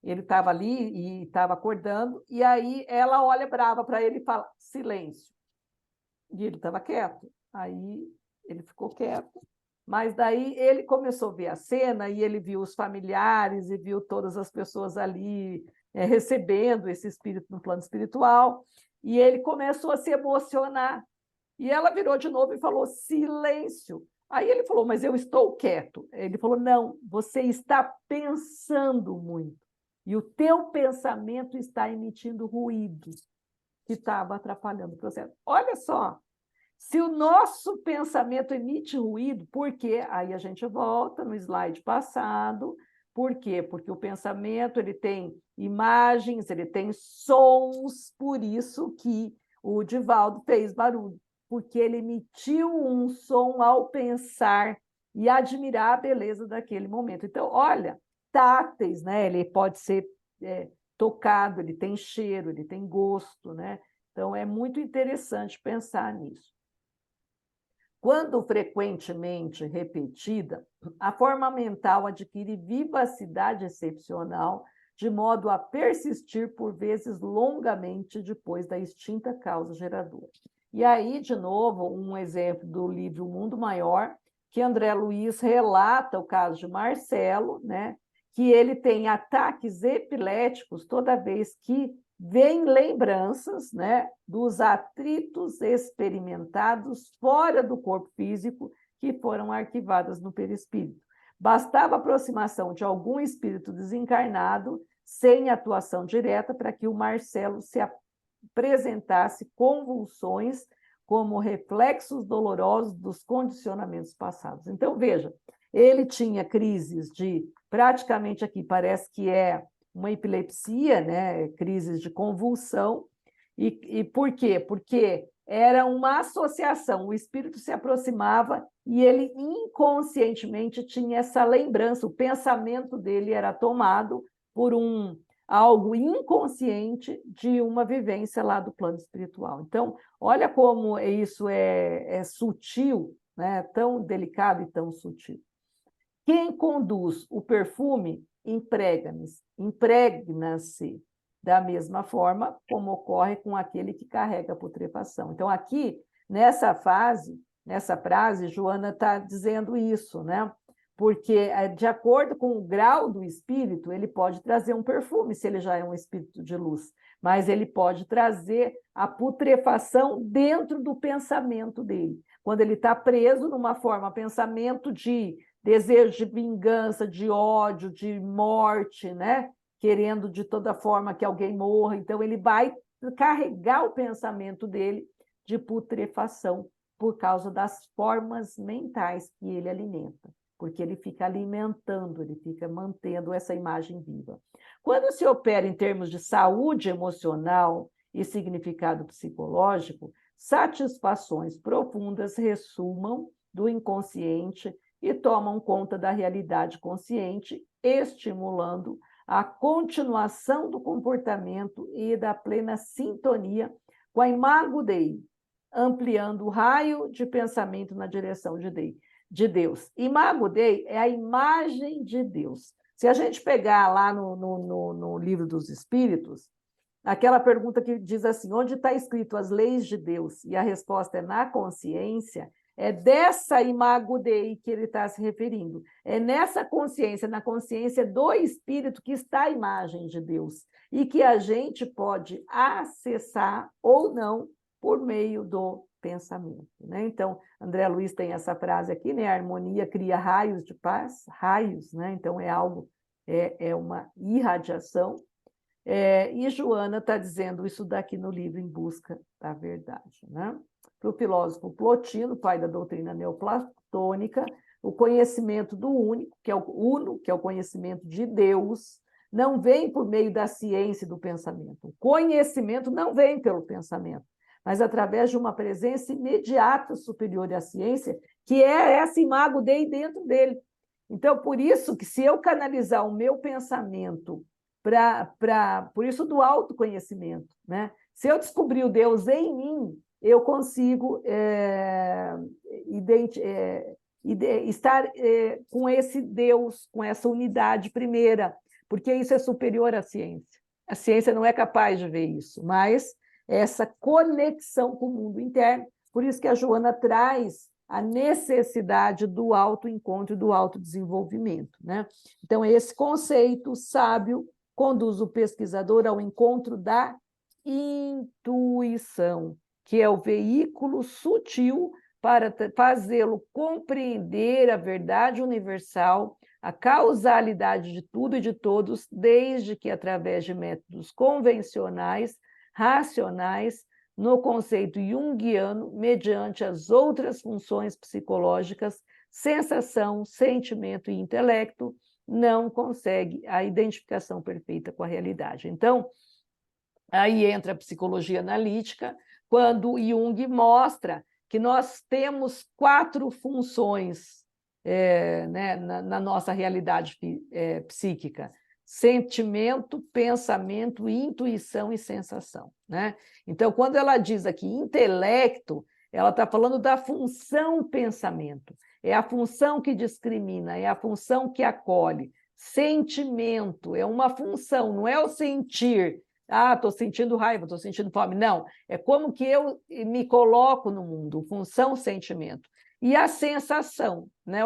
Ele estava ali e estava acordando, e aí ela olha brava para ele e fala, silêncio. E ele estava quieto. Aí ele ficou quieto. Mas daí ele começou a ver a cena e ele viu os familiares e viu todas as pessoas ali recebendo esse espírito no plano espiritual, e ele começou a se emocionar. E ela virou de novo e falou, silêncio. Aí ele falou, mas eu estou quieto. Ele falou, não, você está pensando muito. E o teu pensamento está emitindo ruído que estava atrapalhando o processo. Olha só, se o nosso pensamento emite ruído, por quê? Aí a gente volta no slide passado. Por quê? Porque o pensamento ele tem imagens, ele tem sons, por isso que o Divaldo fez barulho, porque ele emitiu um som ao pensar e admirar a beleza daquele momento. Então, olha, táteis, né? Ele pode ser tocado, ele tem cheiro, ele tem gosto, né? Então, é muito interessante pensar nisso. Quando frequentemente repetida, a forma mental adquire vivacidade excepcional, de modo a persistir por vezes longamente depois da extinta causa geradora. E aí, de novo, um exemplo do livro O Mundo Maior, que André Luiz relata o caso de Marcelo, né, que ele tem ataques epiléticos toda vez que vêm lembranças, né, dos atritos experimentados fora do corpo físico que foram arquivadas no perispírito. Bastava a aproximação de algum espírito desencarnado, sem atuação direta, para que o Marcelo se apresentasse convulsões como reflexos dolorosos dos condicionamentos passados. Então, veja, ele tinha crises de, praticamente aqui parece que é uma epilepsia, né? Crises de convulsão. E por quê? Porque era uma associação, o espírito se aproximava e ele inconscientemente tinha essa lembrança, o pensamento dele era tomado por algo inconsciente de uma vivência lá do plano espiritual. Então, olha como isso é sutil, né? Tão delicado e tão sutil. Quem conduz o perfume impregna-se da mesma forma como ocorre com aquele que carrega a putrefação. Então, aqui, nessa fase, nessa frase, Joana está dizendo isso, né? Porque, de acordo com o grau do espírito, ele pode trazer um perfume, se ele já é um espírito de luz, mas ele pode trazer a putrefação dentro do pensamento dele. Quando ele está preso numa forma, pensamento de desejo de vingança, de ódio, de morte, né? Querendo de toda forma que alguém morra, então ele vai carregar o pensamento dele de putrefação por causa das formas mentais que ele alimenta, porque ele fica alimentando, ele fica mantendo essa imagem viva. Quando se opera em termos de saúde emocional e significado psicológico, satisfações profundas ressumam do inconsciente e tomam conta da realidade consciente, estimulando a continuação do comportamento e da plena sintonia com a imago Dei, ampliando o raio de pensamento na direção de Deus. Imago Dei é a imagem de Deus. Se a gente pegar lá no Livro dos Espíritos, aquela pergunta que diz assim, onde está escrito as leis de Deus? E a resposta é na consciência. É dessa imago Dei que ele está se referindo. É nessa consciência, na consciência do Espírito, que está a imagem de Deus. E que a gente pode acessar ou não por meio do pensamento, né? Então, André Luiz tem essa frase aqui, né? A harmonia cria raios de paz, raios, né? Então, é algo, é uma irradiação. E Joana está dizendo isso daqui no livro Em Busca da Verdade, né? Para o filósofo Plotino, pai da doutrina neoplatônica, o conhecimento do único, que é o uno, que é o conhecimento de Deus, não vem por meio da ciência e do pensamento. O conhecimento não vem pelo pensamento, mas através de uma presença imediata superior à ciência, que é essa imago Dei dentro dele. Então, por isso que se eu canalizar o meu pensamento por isso do autoconhecimento, né? Se eu descobrir o Deus em mim, eu consigo estar com esse Deus, com essa unidade primeira, porque isso é superior à ciência. A ciência não é capaz de ver isso, mas essa conexão com o mundo interno. Por isso que a Joana traz a necessidade do autoencontro e do autodesenvolvimento, né? Então, esse conceito sábio conduz o pesquisador ao encontro da intuição, que é o veículo sutil para fazê-lo compreender a verdade universal, a causalidade de tudo e de todos, desde que, através de métodos convencionais, racionais, no conceito junguiano, mediante as outras funções psicológicas, sensação, sentimento e intelecto, não consegue a identificação perfeita com a realidade. Então, aí entra a psicologia analítica, quando Jung mostra que nós temos 4 funções né, na nossa realidade psíquica: sentimento, pensamento, intuição e sensação, né? Então, quando ela diz aqui intelecto, ela está falando da função pensamento. É a função que discrimina, é a função que acolhe. Sentimento é uma função, não é o sentir. Ah, estou sentindo raiva, estou sentindo fome. Não, é como que eu me coloco no mundo, função, sentimento. E a sensação, né?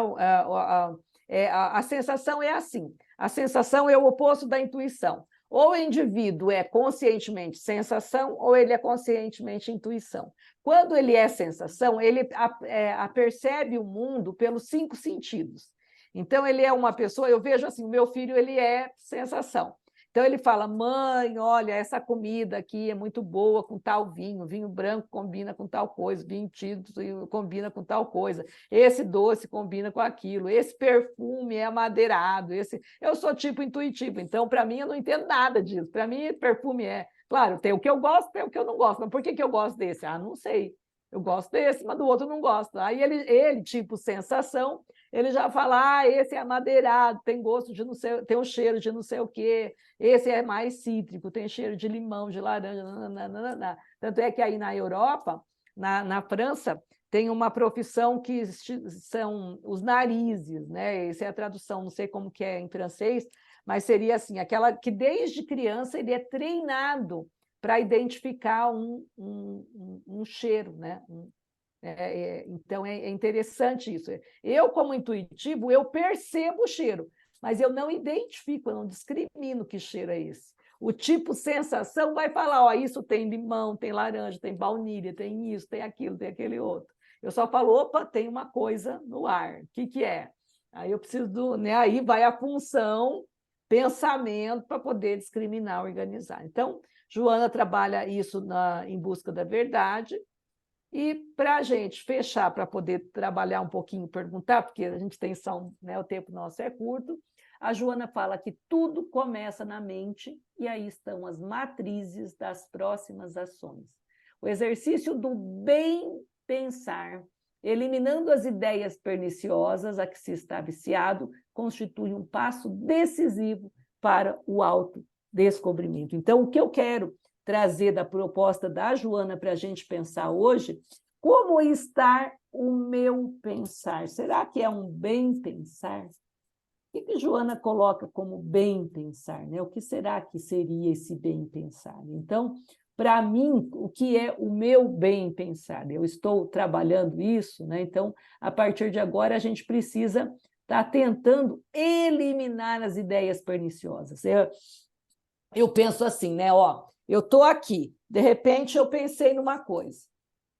A sensação é assim, a sensação é o oposto da intuição. Ou o indivíduo é conscientemente sensação, ou ele é conscientemente intuição. Quando ele é sensação, ele percebe o mundo pelos 5 sentidos. Então, ele é uma pessoa, eu vejo assim, o meu filho, ele é sensação. Então, ele fala, mãe, olha, essa comida aqui é muito boa com tal vinho, vinho branco combina com tal coisa, vinho tinto combina com tal coisa, esse doce combina com aquilo, esse perfume é amadeirado, eu sou tipo intuitivo, então, para mim, eu não entendo nada disso. Para mim, perfume claro, tem o que eu gosto, tem o que eu não gosto, mas por que eu gosto desse? Ah, não sei. Eu gosto desse, mas do outro não gosto. Aí ele tipo sensação, ele já fala, esse é amadeirado, tem gosto de não sei, tem um cheiro de não sei o quê, esse é mais cítrico, tem cheiro de limão, de laranja, nananana. Tanto é que aí na Europa, na França, tem uma profissão que são os narizes, né? Essa é a tradução, não sei como que é em francês, mas seria assim, aquela que desde criança ele é treinado para identificar um cheiro, né? Então, é interessante isso. Eu, como intuitivo, eu percebo o cheiro, mas eu não identifico, eu não discrimino que cheiro é esse. O tipo sensação vai falar, ó, isso tem limão, tem laranja, tem baunilha, tem isso, tem aquilo, tem aquele outro. Eu só falo, opa, tem uma coisa no ar. O que é? Aí eu preciso do, né? Aí vai a função pensamento para poder discriminar, organizar. Então, Joana trabalha isso em busca da verdade. E para a gente fechar, para poder trabalhar um pouquinho, perguntar, porque a gente tem só, né, o tempo nosso é curto, a Joana fala que tudo começa na mente e aí estão as matrizes das próximas ações. O exercício do bem pensar, eliminando as ideias perniciosas a que se está viciado, constitui um passo decisivo para o autodescobrimento. Então, o que eu quero trazer da proposta da Joana para a gente pensar hoje, como está o meu pensar? Será que é um bem pensar? O que Joana coloca como bem pensar, né? O que será que seria esse bem pensar? Então, para mim, o que é o meu bem pensar? Eu estou trabalhando isso, né? Então, a partir de agora, a gente precisa estar tentando eliminar as ideias perniciosas. Eu penso assim, né? Ó, eu estou aqui, de repente eu pensei numa coisa,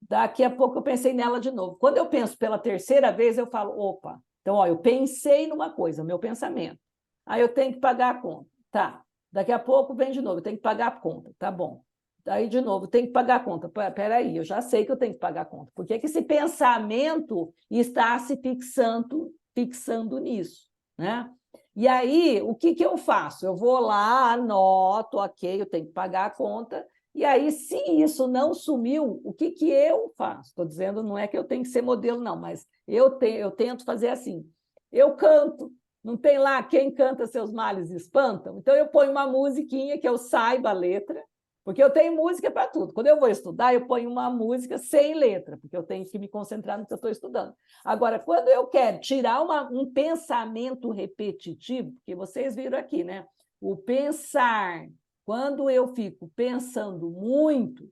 daqui a pouco eu pensei nela de novo. Quando eu penso pela terceira vez, eu falo, opa, então, ó, eu pensei numa coisa, meu pensamento. Aí eu tenho que pagar a conta. Tá. Daqui a pouco vem de novo, eu tenho que pagar a conta. Tá bom. Aí, de novo, tem que pagar a conta. Peraí, eu já sei que eu tenho que pagar a conta. Por que esse pensamento está se fixando nisso, né? E aí, o que eu faço? Eu vou lá, anoto, ok, eu tenho que pagar a conta. E aí, se isso não sumiu, o que eu faço? Estou dizendo, não é que eu tenho que ser modelo, não, mas eu tento fazer assim. Eu canto, não tem lá quem canta seus males espantam? Então, eu ponho uma musiquinha que eu saiba a letra, porque eu tenho música para tudo. Quando eu vou estudar, eu ponho uma música sem letra, porque eu tenho que me concentrar no que eu estou estudando. Agora, quando eu quero tirar um pensamento repetitivo, porque vocês viram aqui, né? O pensar, quando eu fico pensando muito,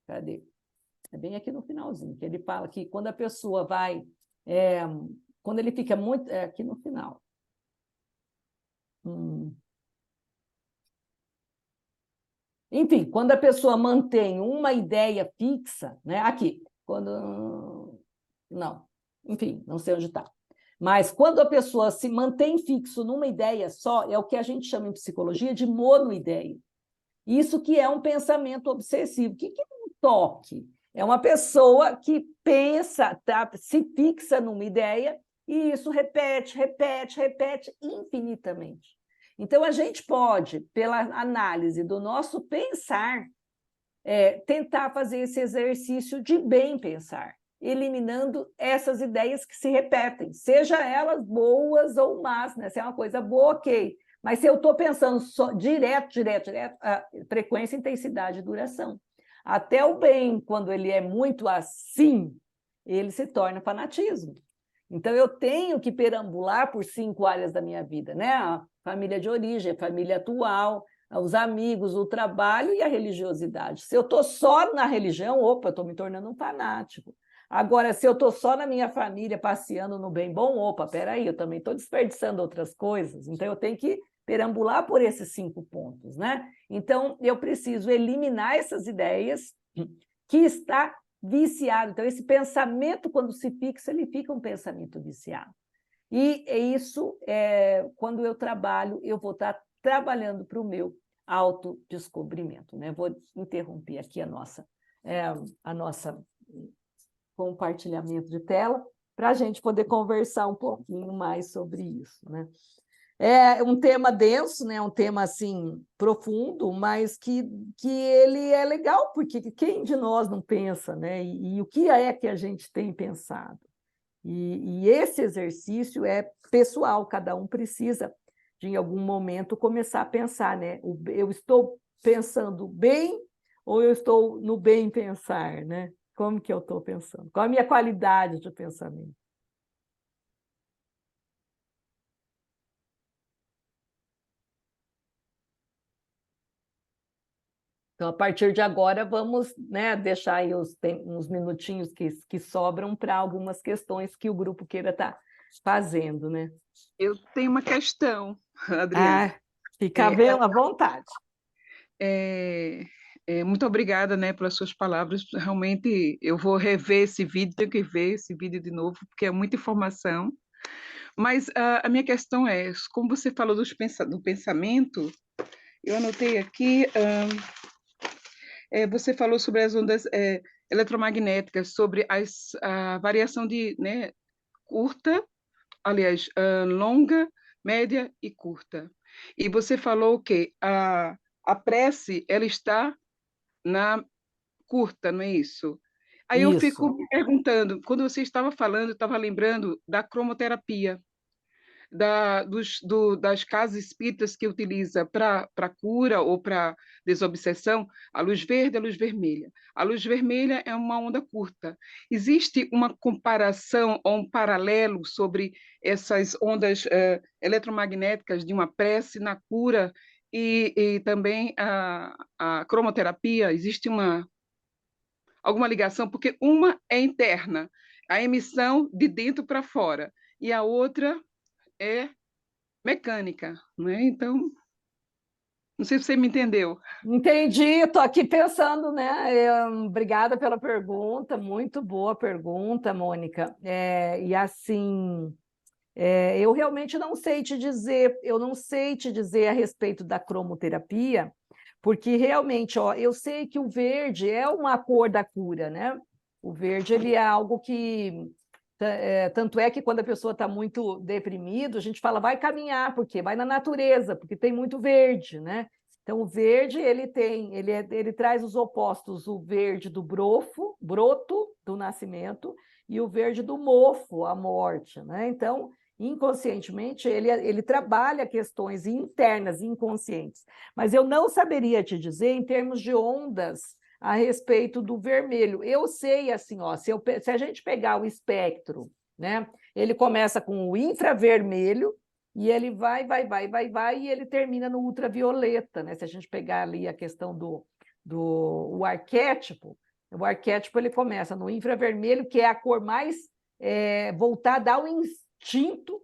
cadê? É bem aqui no finalzinho, que ele fala que quando a pessoa vai, quando ele fica muito, aqui no final. Enfim, quando a pessoa mantém uma ideia fixa, né? Aqui, quando. Não, enfim, não sei onde está. Mas quando a pessoa se mantém fixo numa ideia só, é o que a gente chama em psicologia de monoideia. Isso que é um pensamento obsessivo. O que é um toque? É uma pessoa que pensa, tá, se fixa numa ideia e isso repete, repete, repete infinitamente. Então, a gente pode, pela análise do nosso pensar, tentar fazer esse exercício de bem pensar, eliminando essas ideias que se repetem, seja elas boas ou más, né? Se é uma coisa boa, ok. Mas se eu estou pensando só direto, a frequência, intensidade e duração. Até o bem, quando ele é muito assim, ele se torna fanatismo. Então, eu tenho que perambular por 5 áreas da minha vida, né? A família de origem, a família atual, os amigos, o trabalho e a religiosidade. Se eu estou só na religião, opa, estou me tornando um fanático. Agora, se eu estou só na minha família, passeando no bem bom, opa, peraí, eu também estou desperdiçando outras coisas. Então, eu tenho que perambular por esses 5 pontos, né? Então, eu preciso eliminar essas ideias que está viciado. Então, esse pensamento, quando se fixa, ele fica um pensamento viciado. E isso, quando eu trabalho, eu vou estar trabalhando para o meu autodescobrimento, né? Vou interromper aqui a nossa compartilhamento de tela para a gente poder conversar um pouquinho mais sobre isso, né? É um tema denso, né? Um tema assim profundo, mas que ele é legal, porque quem de nós não pensa, né? E o que é que a gente tem pensado? E esse exercício é pessoal, cada um precisa, de, em algum momento, começar a pensar, né? Eu estou pensando bem ou eu estou no bem pensar, né? Como que eu estou pensando? Qual a minha qualidade de pensamento? Então, a partir de agora, vamos, né, deixar aí uns minutinhos que sobram para algumas questões que o grupo queira estar fazendo, né? Eu tenho uma questão, Adriana. Ah, fica à vontade. Muito obrigada, né, pelas suas palavras. Realmente, eu vou rever esse vídeo, tenho que ver esse vídeo de novo, porque é muita informação. Mas a minha questão é, como você falou do pensamento, eu anotei aqui, você falou sobre as ondas eletromagnéticas, sobre a variação de, né, curta, aliás, longa, média e curta. E você falou que a prece, ela está na curta, não é isso? Aí eu fico Isso. me perguntando, quando você estava falando, eu estava lembrando da cromoterapia, das casas espíritas que utiliza para cura ou para desobsessão, a luz verde e a luz vermelha. A luz vermelha é uma onda curta. Existe uma comparação ou um paralelo sobre essas ondas eletromagnéticas de uma prece na cura e também a cromoterapia? Existe alguma ligação? Porque uma é interna, a emissão de dentro para fora, e a outra é mecânica, né? Então, não sei se você me entendeu. Entendi, estou aqui pensando, né? Obrigada pela pergunta, muito boa pergunta, Mônica. E assim, eu realmente não sei te dizer, eu não sei te dizer a respeito da cromoterapia, porque realmente, ó, eu sei que o verde é uma cor da cura, né? O verde ele é algo que tanto é que quando a pessoa está muito deprimida, a gente fala, vai caminhar, porque vai na natureza, porque tem muito verde, né? Então, o verde ele traz os opostos, o verde do broto do nascimento, e o verde do mofo, a morte, né? Então, inconscientemente, ele trabalha questões internas, inconscientes. Mas eu não saberia te dizer em termos de ondas a respeito do vermelho. Eu sei, assim, ó, se a gente pegar o espectro, né? Ele começa com o infravermelho, e ele vai, e ele termina no ultravioleta, né? Se a gente pegar ali a questão o arquétipo ele começa no infravermelho, que é a cor mais voltada ao instinto,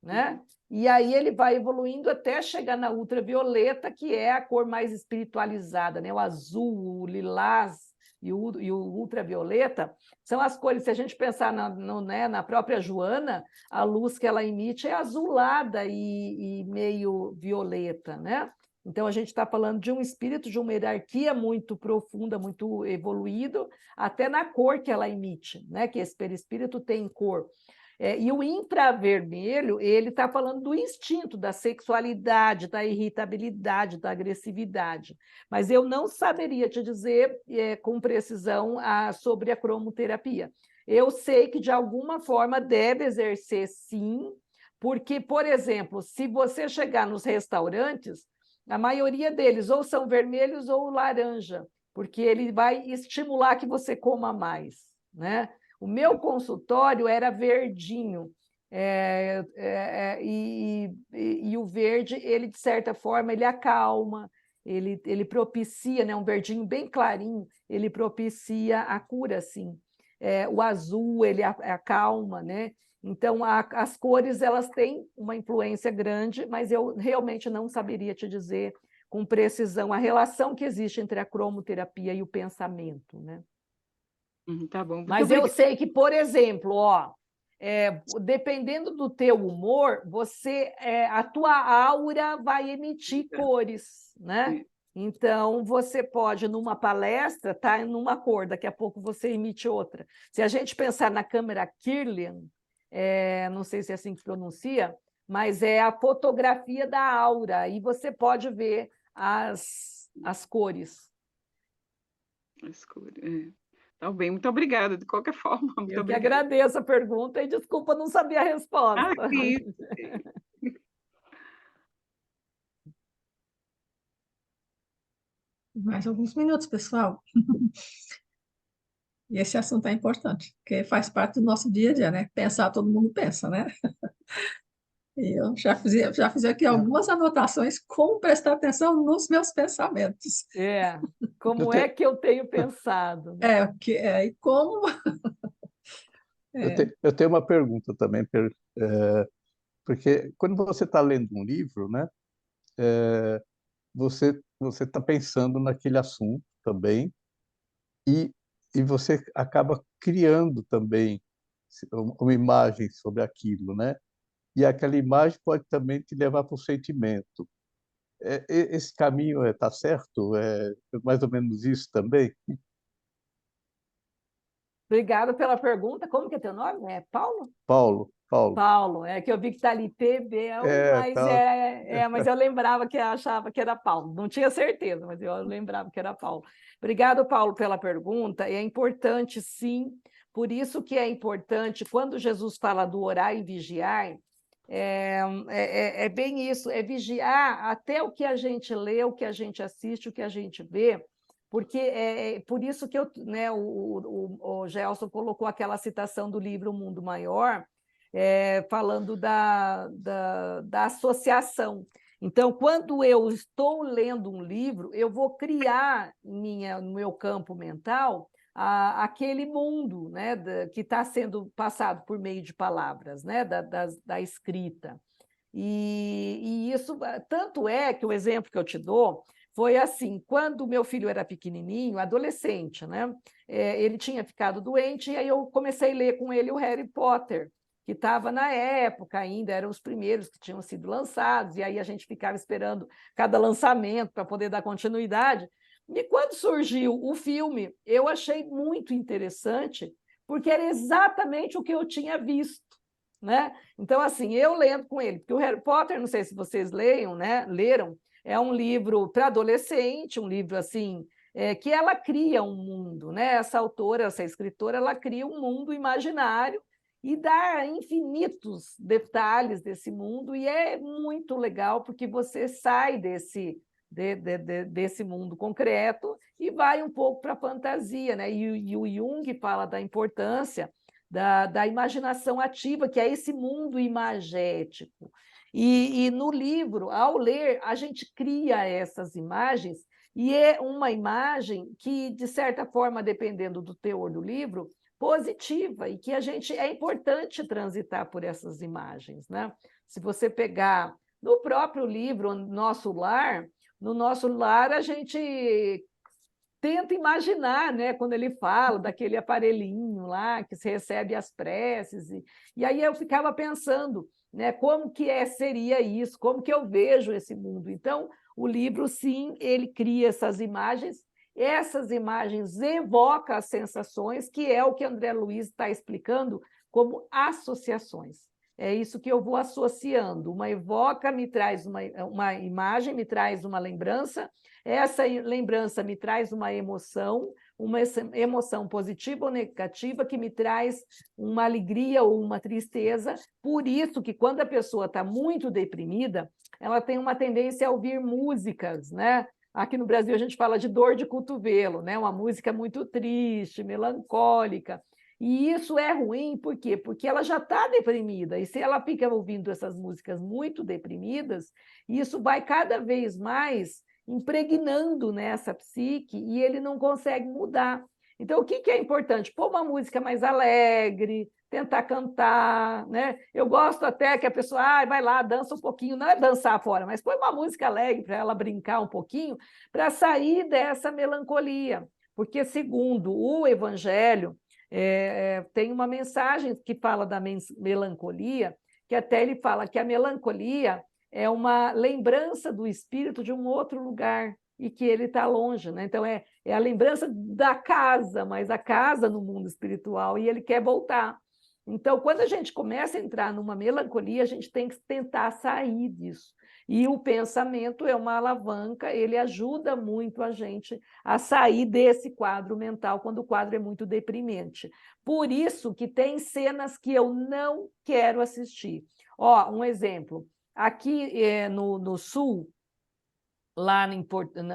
né? E aí ele vai evoluindo até chegar na ultravioleta, que é a cor mais espiritualizada, né? O azul, o lilás e o ultravioleta são as cores. Se a gente pensar na própria Joana, a luz que ela emite é azulada e meio violeta, né? Então, a gente está falando de um espírito, de uma hierarquia muito profunda, muito evoluído, até na cor que ela emite, né? Que esse perispírito tem cor. E o infravermelho, ele está falando do instinto, da sexualidade, da irritabilidade, da agressividade. Mas eu não saberia te dizer com precisão sobre a cromoterapia. Eu sei que, de alguma forma, deve exercer, sim, porque, por exemplo, se você chegar nos restaurantes, a maioria deles ou são vermelhos ou laranja, porque ele vai estimular que você coma mais, né? O meu consultório era verdinho, e o verde, ele, de certa forma, ele acalma, ele propicia, né, um verdinho bem clarinho, ele propicia a cura, sim. O azul, ele acalma, né? Então, as cores, elas têm uma influência grande, mas eu realmente não saberia te dizer com precisão a relação que existe entre a cromoterapia e o pensamento, né? Tá bom. Mas eu sei que, por exemplo, dependendo do teu humor, a tua aura vai emitir cores, né? Então, você pode, numa palestra, estar em uma cor, daqui a pouco você emite outra. Se a gente pensar na câmera Kirlian, não sei se é assim que se pronuncia, mas é a fotografia da aura, e você pode ver as cores. As cores, Tá bem, muito obrigada, de qualquer forma. Muito Eu que obrigada. agradeço a pergunta e desculpa não saber a resposta. Aqui. Mais alguns minutos, pessoal. E esse assunto é importante, porque faz parte do nosso dia a dia, né? Pensar, todo mundo pensa, né? E eu já fiz aqui algumas anotações como prestar atenção nos meus pensamentos. É, Eu, como é te, que eu tenho pensado, né? E como eu tenho uma pergunta também, porque quando você está lendo um livro, né, você está pensando naquele assunto também e, e você acaba criando também uma imagem sobre aquilo, né? E aquela imagem pode também te levar para o sentimento. Esse caminho está certo? É mais ou menos isso também? Obrigada pela pergunta. Como que é teu nome? É Paulo? Paulo. Paulo, é que eu vi que está ali PBL, É, mas tá. mas eu lembrava que achava que era Paulo. Não tinha certeza, mas eu lembrava que era Paulo. Obrigado, Paulo, pela pergunta. É importante, sim. Por isso que é importante, quando Jesus fala do orar e vigiar, é bem isso, é vigiar até o que a gente lê, o que a gente assiste, o que a gente vê, porque é por isso que né, o Gelson colocou aquela citação do livro O Mundo Maior, falando da associação. Então, quando eu estou lendo um livro, eu vou criar no meu campo mental aquele mundo, né, que está sendo passado por meio de palavras, né, da escrita. E isso, tanto é que o exemplo que eu te dou foi assim, quando o meu filho era pequenininho, adolescente, né, ele tinha ficado doente, e aí eu comecei a ler com ele o Harry Potter, que estava na época ainda, eram os primeiros que tinham sido lançados, e aí a gente ficava esperando cada lançamento para poder dar continuidade. E quando surgiu o filme, eu achei muito interessante, porque era exatamente o que eu tinha visto, né? Então, assim, eu lendo com ele, porque o Harry Potter, não sei se vocês leiam, né? Leram, é um livro para adolescente, um livro assim, que ela cria um mundo, né? Essa autora, essa escritora, ela cria um mundo imaginário e dá infinitos detalhes desse mundo, e é muito legal, porque você sai desse mundo concreto e vai um pouco para a fantasia, né? E o Jung fala da importância da imaginação ativa, que é esse mundo imagético. E no livro, ao ler, a gente cria essas imagens, e é uma imagem que, de certa forma, dependendo do teor do livro, positiva, e que é importante transitar por essas imagens, né? Se você pegar no próprio livro Nosso Lar, no Nosso Lar a gente tenta imaginar, né, quando ele fala daquele aparelhinho lá que se recebe as preces, e aí eu ficava pensando, né, como que seria isso, como que eu vejo esse mundo. Então, o livro, sim, ele cria essas imagens evocam as sensações, que é o que André Luiz está explicando como associações. É isso que eu vou associando. Uma evoca, me traz uma imagem, me traz uma lembrança, essa lembrança me traz uma emoção positiva ou negativa, que me traz uma alegria ou uma tristeza. Por isso que, quando a pessoa está muito deprimida, ela tem uma tendência a ouvir músicas, né? Aqui no Brasil a gente fala de dor de cotovelo, né? Uma música muito triste, melancólica. E isso é ruim, por quê? Porque ela já está deprimida, e se ela fica ouvindo essas músicas muito deprimidas, isso vai cada vez mais impregnando nessa psique, e ele não consegue mudar. Então, o que é importante? Pôr uma música mais alegre, tentar cantar, né? Eu gosto até que a pessoa vai lá, dança um pouquinho, não é dançar fora, mas põe uma música alegre para ela brincar um pouquinho, para sair dessa melancolia. Porque, segundo o Evangelho, tem uma mensagem que fala da melancolia, que até ele fala que a melancolia é uma lembrança do espírito de um outro lugar, e que ele está longe, né? Então, é a lembrança da casa, mas a casa no mundo espiritual, e ele quer voltar. Então, quando a gente começa a entrar numa melancolia, a gente tem que tentar sair disso. E o pensamento é uma alavanca, ele ajuda muito a gente a sair desse quadro mental, quando o quadro é muito deprimente. Por isso que tem cenas que eu não quero assistir. Ó, um exemplo. Aqui no sul, lá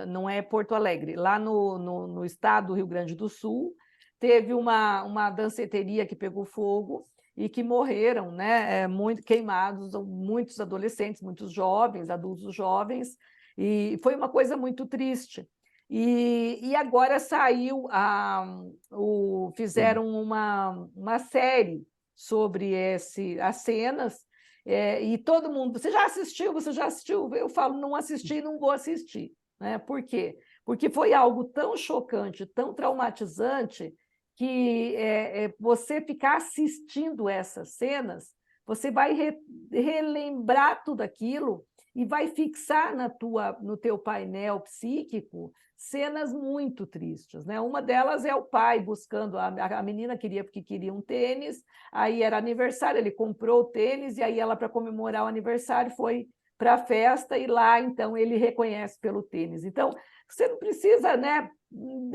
não é Porto Alegre, lá no estado do Rio Grande do Sul, teve uma danceteria que pegou fogo, e que morreram, né, muito queimados, muitos adolescentes, muitos jovens, adultos jovens, e foi uma coisa muito triste. E agora saiu, fizeram uma série sobre as cenas, e todo mundo, você já assistiu? Você já assistiu? Eu falo, não assisti, não vou assistir. Né? Por quê? Porque foi algo tão chocante, tão traumatizante, que você ficar assistindo essas cenas, você vai relembrar tudo aquilo e vai fixar no teu painel psíquico cenas muito tristes. Né? Uma delas é o pai buscando, a menina queria porque queria um tênis, aí era aniversário, ele comprou o tênis, e aí ela, para comemorar o aniversário, foi para a festa, e lá, então, ele reconhece pelo tênis. Então, você não precisa, né?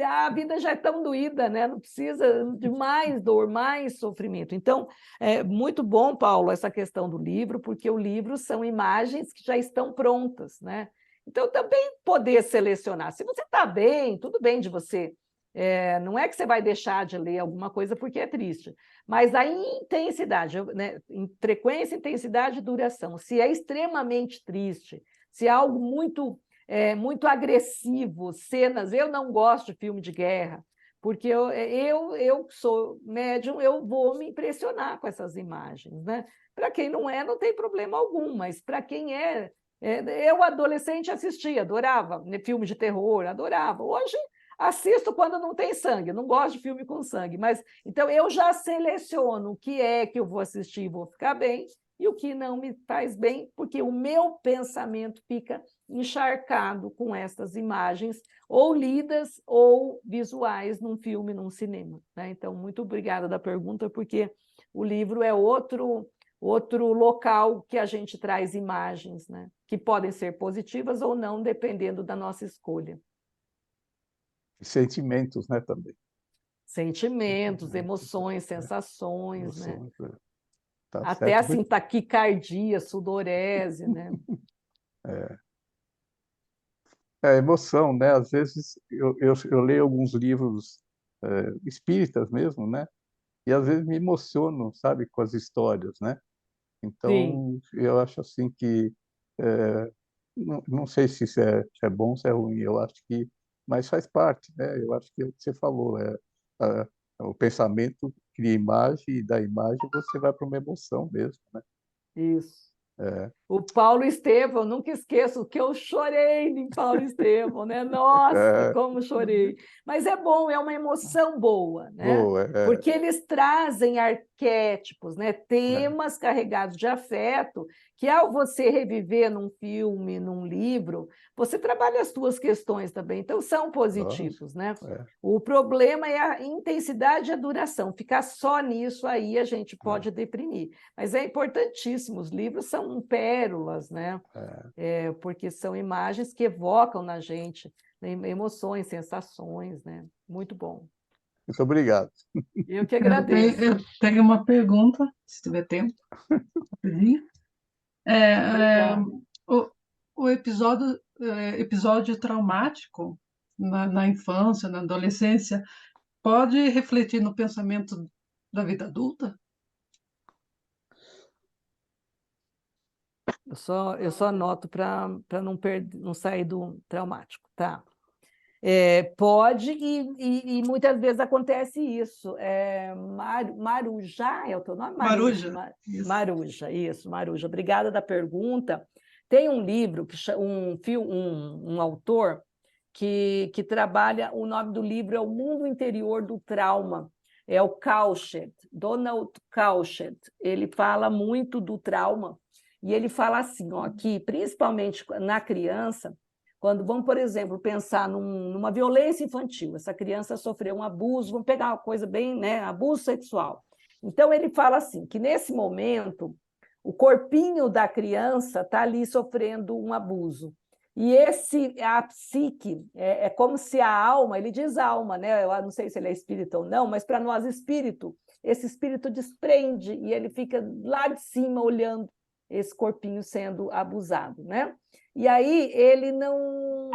A vida já é tão doída, né? Não precisa de mais dor, mais sofrimento. Então, é muito bom, Paulo, essa questão do livro, porque o livro são imagens que já estão prontas, né? Então, também poder selecionar. Se você está bem, tudo bem de você. Não é que você vai deixar de ler alguma coisa porque é triste, mas a intensidade, né? Frequência, intensidade e duração. Se é extremamente triste, se é algo muito agressivo, cenas. Eu não gosto de filme de guerra, porque eu sou médium, eu vou me impressionar com essas imagens. Né? Para quem não é, não tem problema algum, mas para quem eu, adolescente, assistia, adorava, né? Filme de terror, adorava. Hoje, assisto quando não tem sangue, não gosto de filme com sangue, mas então eu já seleciono o que é que eu vou assistir e vou ficar bem, e o que não me faz bem, porque o meu pensamento fica encharcado com essas imagens, ou lidas ou visuais num filme, num cinema. Né? Então, muito obrigada da pergunta, porque o livro é outro local que a gente traz imagens, né? Que podem ser positivas ou não, dependendo da nossa escolha. Sentimentos, né, também. Sentimentos, emoções, sensações, né? Tá até certo. assim, taquicardia, sudorese, né? É emoção, né? Às vezes eu leio alguns livros espíritas mesmo, né? E às vezes me emociono, sabe, com as histórias, né? Sim. Então, eu acho assim que não sei se isso é bom, se é ruim. Eu acho que, mas faz parte, né? Eu acho que é o que você falou, a- o pensamento cria imagem, e da imagem você vai para uma emoção mesmo, né? Isso. É, O Paulo Estevão, nunca esqueço que eu chorei em Paulo Estevão, né? Nossa, é, como chorei. Mas é bom, é uma emoção boa, né? boa, Porque eles trazem arquétipos, né? é, Temas carregados de afeto, que ao você reviver num filme, num livro, você trabalha as suas questões também, então são lógico, positivos, né? é, O problema é a intensidade e a duração. Ficar só nisso aí a gente pode deprimir. Mas é importantíssimo, os livros são pérolas, né? Porque são imagens que evocam na gente, né, emoções, sensações, né? Muito bom. Muito obrigado. Eu que agradeço. Eu tenho uma pergunta, se tiver tempo. Rapidinho. Obrigada. O, o episódio traumático na infância, na adolescência, pode refletir no pensamento da vida adulta? Eu só anoto para não sair do traumático, tá? Pode, e muitas vezes acontece isso. Marujá é o teu nome? Maruja? Isso. Maruja, isso, Maruja. Obrigada da pergunta. Tem um livro, um autor que trabalha, o nome do livro é O Mundo Interior do Trauma, é o Cauchet, Donald Cauchet. Ele fala muito do trauma, e ele fala assim, ó, que principalmente na criança, quando vamos, por exemplo, pensar numa violência infantil, essa criança sofreu um abuso, vamos pegar uma coisa bem, né, abuso sexual. Então, ele fala assim, que nesse momento, o corpinho da criança está ali sofrendo um abuso. E a psique, é como se a alma, ele diz alma, né? Eu não sei se ele é espírito ou não, mas para nós, espírito, esse espírito desprende e ele fica lá de cima olhando esse corpinho sendo abusado, né? E aí ele não,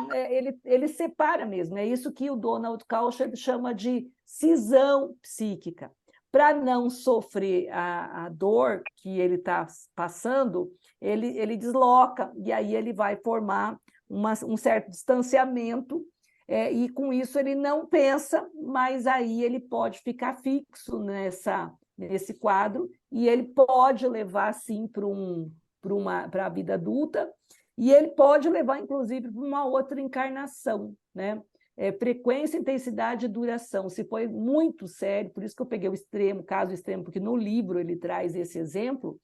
ele separa mesmo. É isso que o Donald Cauchet chama de cisão psíquica. para não sofrer a dor que ele está passando, ele desloca, e aí ele vai formar um certo distanciamento, e com isso ele não pensa, mas aí ele pode ficar fixo nesse quadro, e ele pode levar, sim, para a vida adulta, e ele pode levar, inclusive, para uma outra encarnação, né? Frequência, intensidade e duração. Se foi muito sério, por isso que eu peguei o extremo, caso extremo, porque no livro ele traz esse exemplo,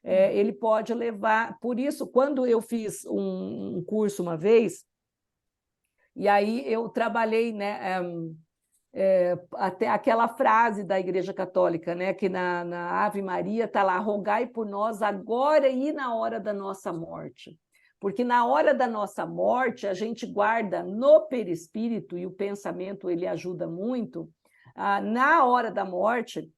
ele pode levar... Por isso, quando eu fiz um curso uma vez, e aí eu trabalhei, né, até aquela frase da Igreja Católica, né, que na Ave Maria está lá, rogai por nós agora e na hora da nossa morte. Porque na hora da nossa morte, a gente guarda no perispírito, e o pensamento ele ajuda muito, na hora da morte,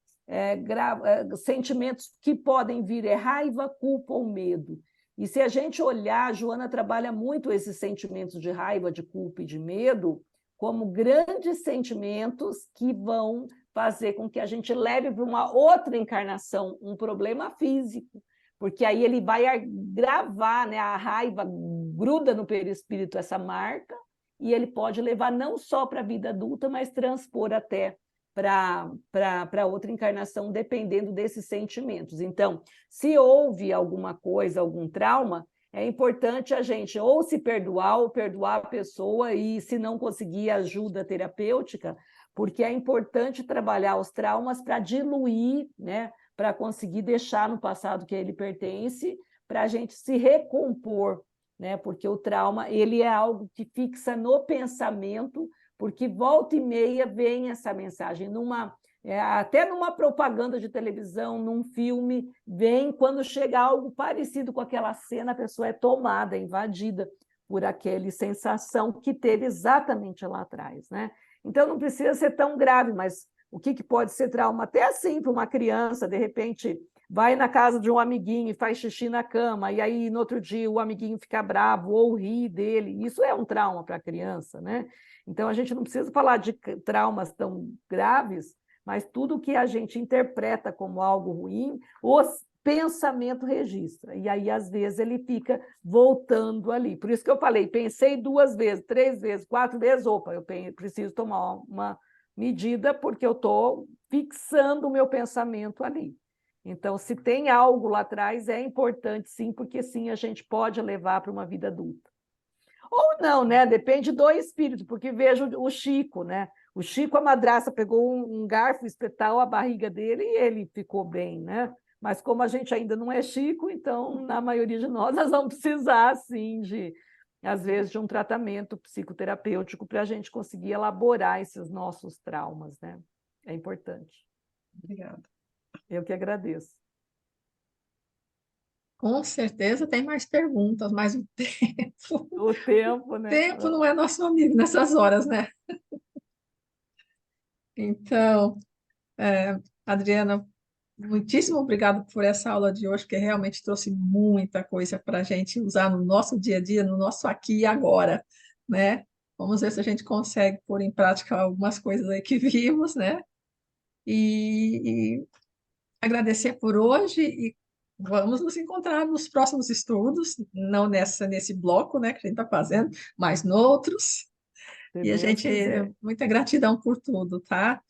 sentimentos que podem vir raiva, culpa ou medo. E se a gente olhar, a Joana trabalha muito esses sentimentos de raiva, de culpa e de medo, como grandes sentimentos que vão fazer com que a gente leve para uma outra encarnação um problema físico, porque aí ele vai gravar, né, a raiva gruda no perispírito essa marca, e ele pode levar não só para a vida adulta, mas transpor até para outra encarnação, dependendo desses sentimentos. Então, se houve alguma coisa, algum trauma, é importante a gente ou se perdoar, ou perdoar a pessoa, e se não conseguir ajuda terapêutica, porque é importante trabalhar os traumas para diluir, né, para conseguir deixar no passado que ele pertence, para a gente se recompor, né, porque o trauma ele é algo que fixa no pensamento, porque volta e meia vem essa mensagem, até numa propaganda de televisão, num filme, vem, quando chega algo parecido com aquela cena, a pessoa é tomada, invadida por aquela sensação que teve exatamente lá atrás, né? Então, não precisa ser tão grave, mas o que pode ser trauma? Até assim, para uma criança, de repente, vai na casa de um amiguinho e faz xixi na cama, e aí, no outro dia, o amiguinho fica bravo ou ri dele. Isso é um trauma para a criança, né? Então, a gente não precisa falar de traumas tão graves, mas tudo que a gente interpreta como algo ruim, o pensamento registra. E aí, às vezes, ele fica voltando ali. Por isso que eu falei, pensei 2 vezes, 3 vezes, 4 vezes, opa, eu preciso tomar uma medida, porque eu estou fixando o meu pensamento ali. Então, se tem algo lá atrás, é importante, sim, porque sim, a gente pode levar para uma vida adulta. Ou não, né? Depende do espírito, porque vejo o Chico, né? O Chico, a madrasta pegou um garfo, espetou a barriga dele e ele ficou bem, né? Mas como a gente ainda não é Chico, então, na maioria de nós vamos precisar, sim, às vezes, de um tratamento psicoterapêutico para a gente conseguir elaborar esses nossos traumas, né? É importante. Obrigada. Eu que agradeço. Com certeza tem mais perguntas, mas o tempo, O tempo, o né? tempo não é nosso amigo nessas horas, né? Então, Adriana, muitíssimo obrigado por essa aula de hoje, que realmente trouxe muita coisa para a gente usar no nosso dia a dia, no nosso aqui e agora, né? Vamos ver se a gente consegue pôr em prática algumas coisas aí que vimos, né? E agradecer por hoje e vamos nos encontrar nos próximos estudos, não nesse bloco, né, que a gente está fazendo, mas noutros. Se E a Deus gente, quiser. muita gratidão por tudo, tá?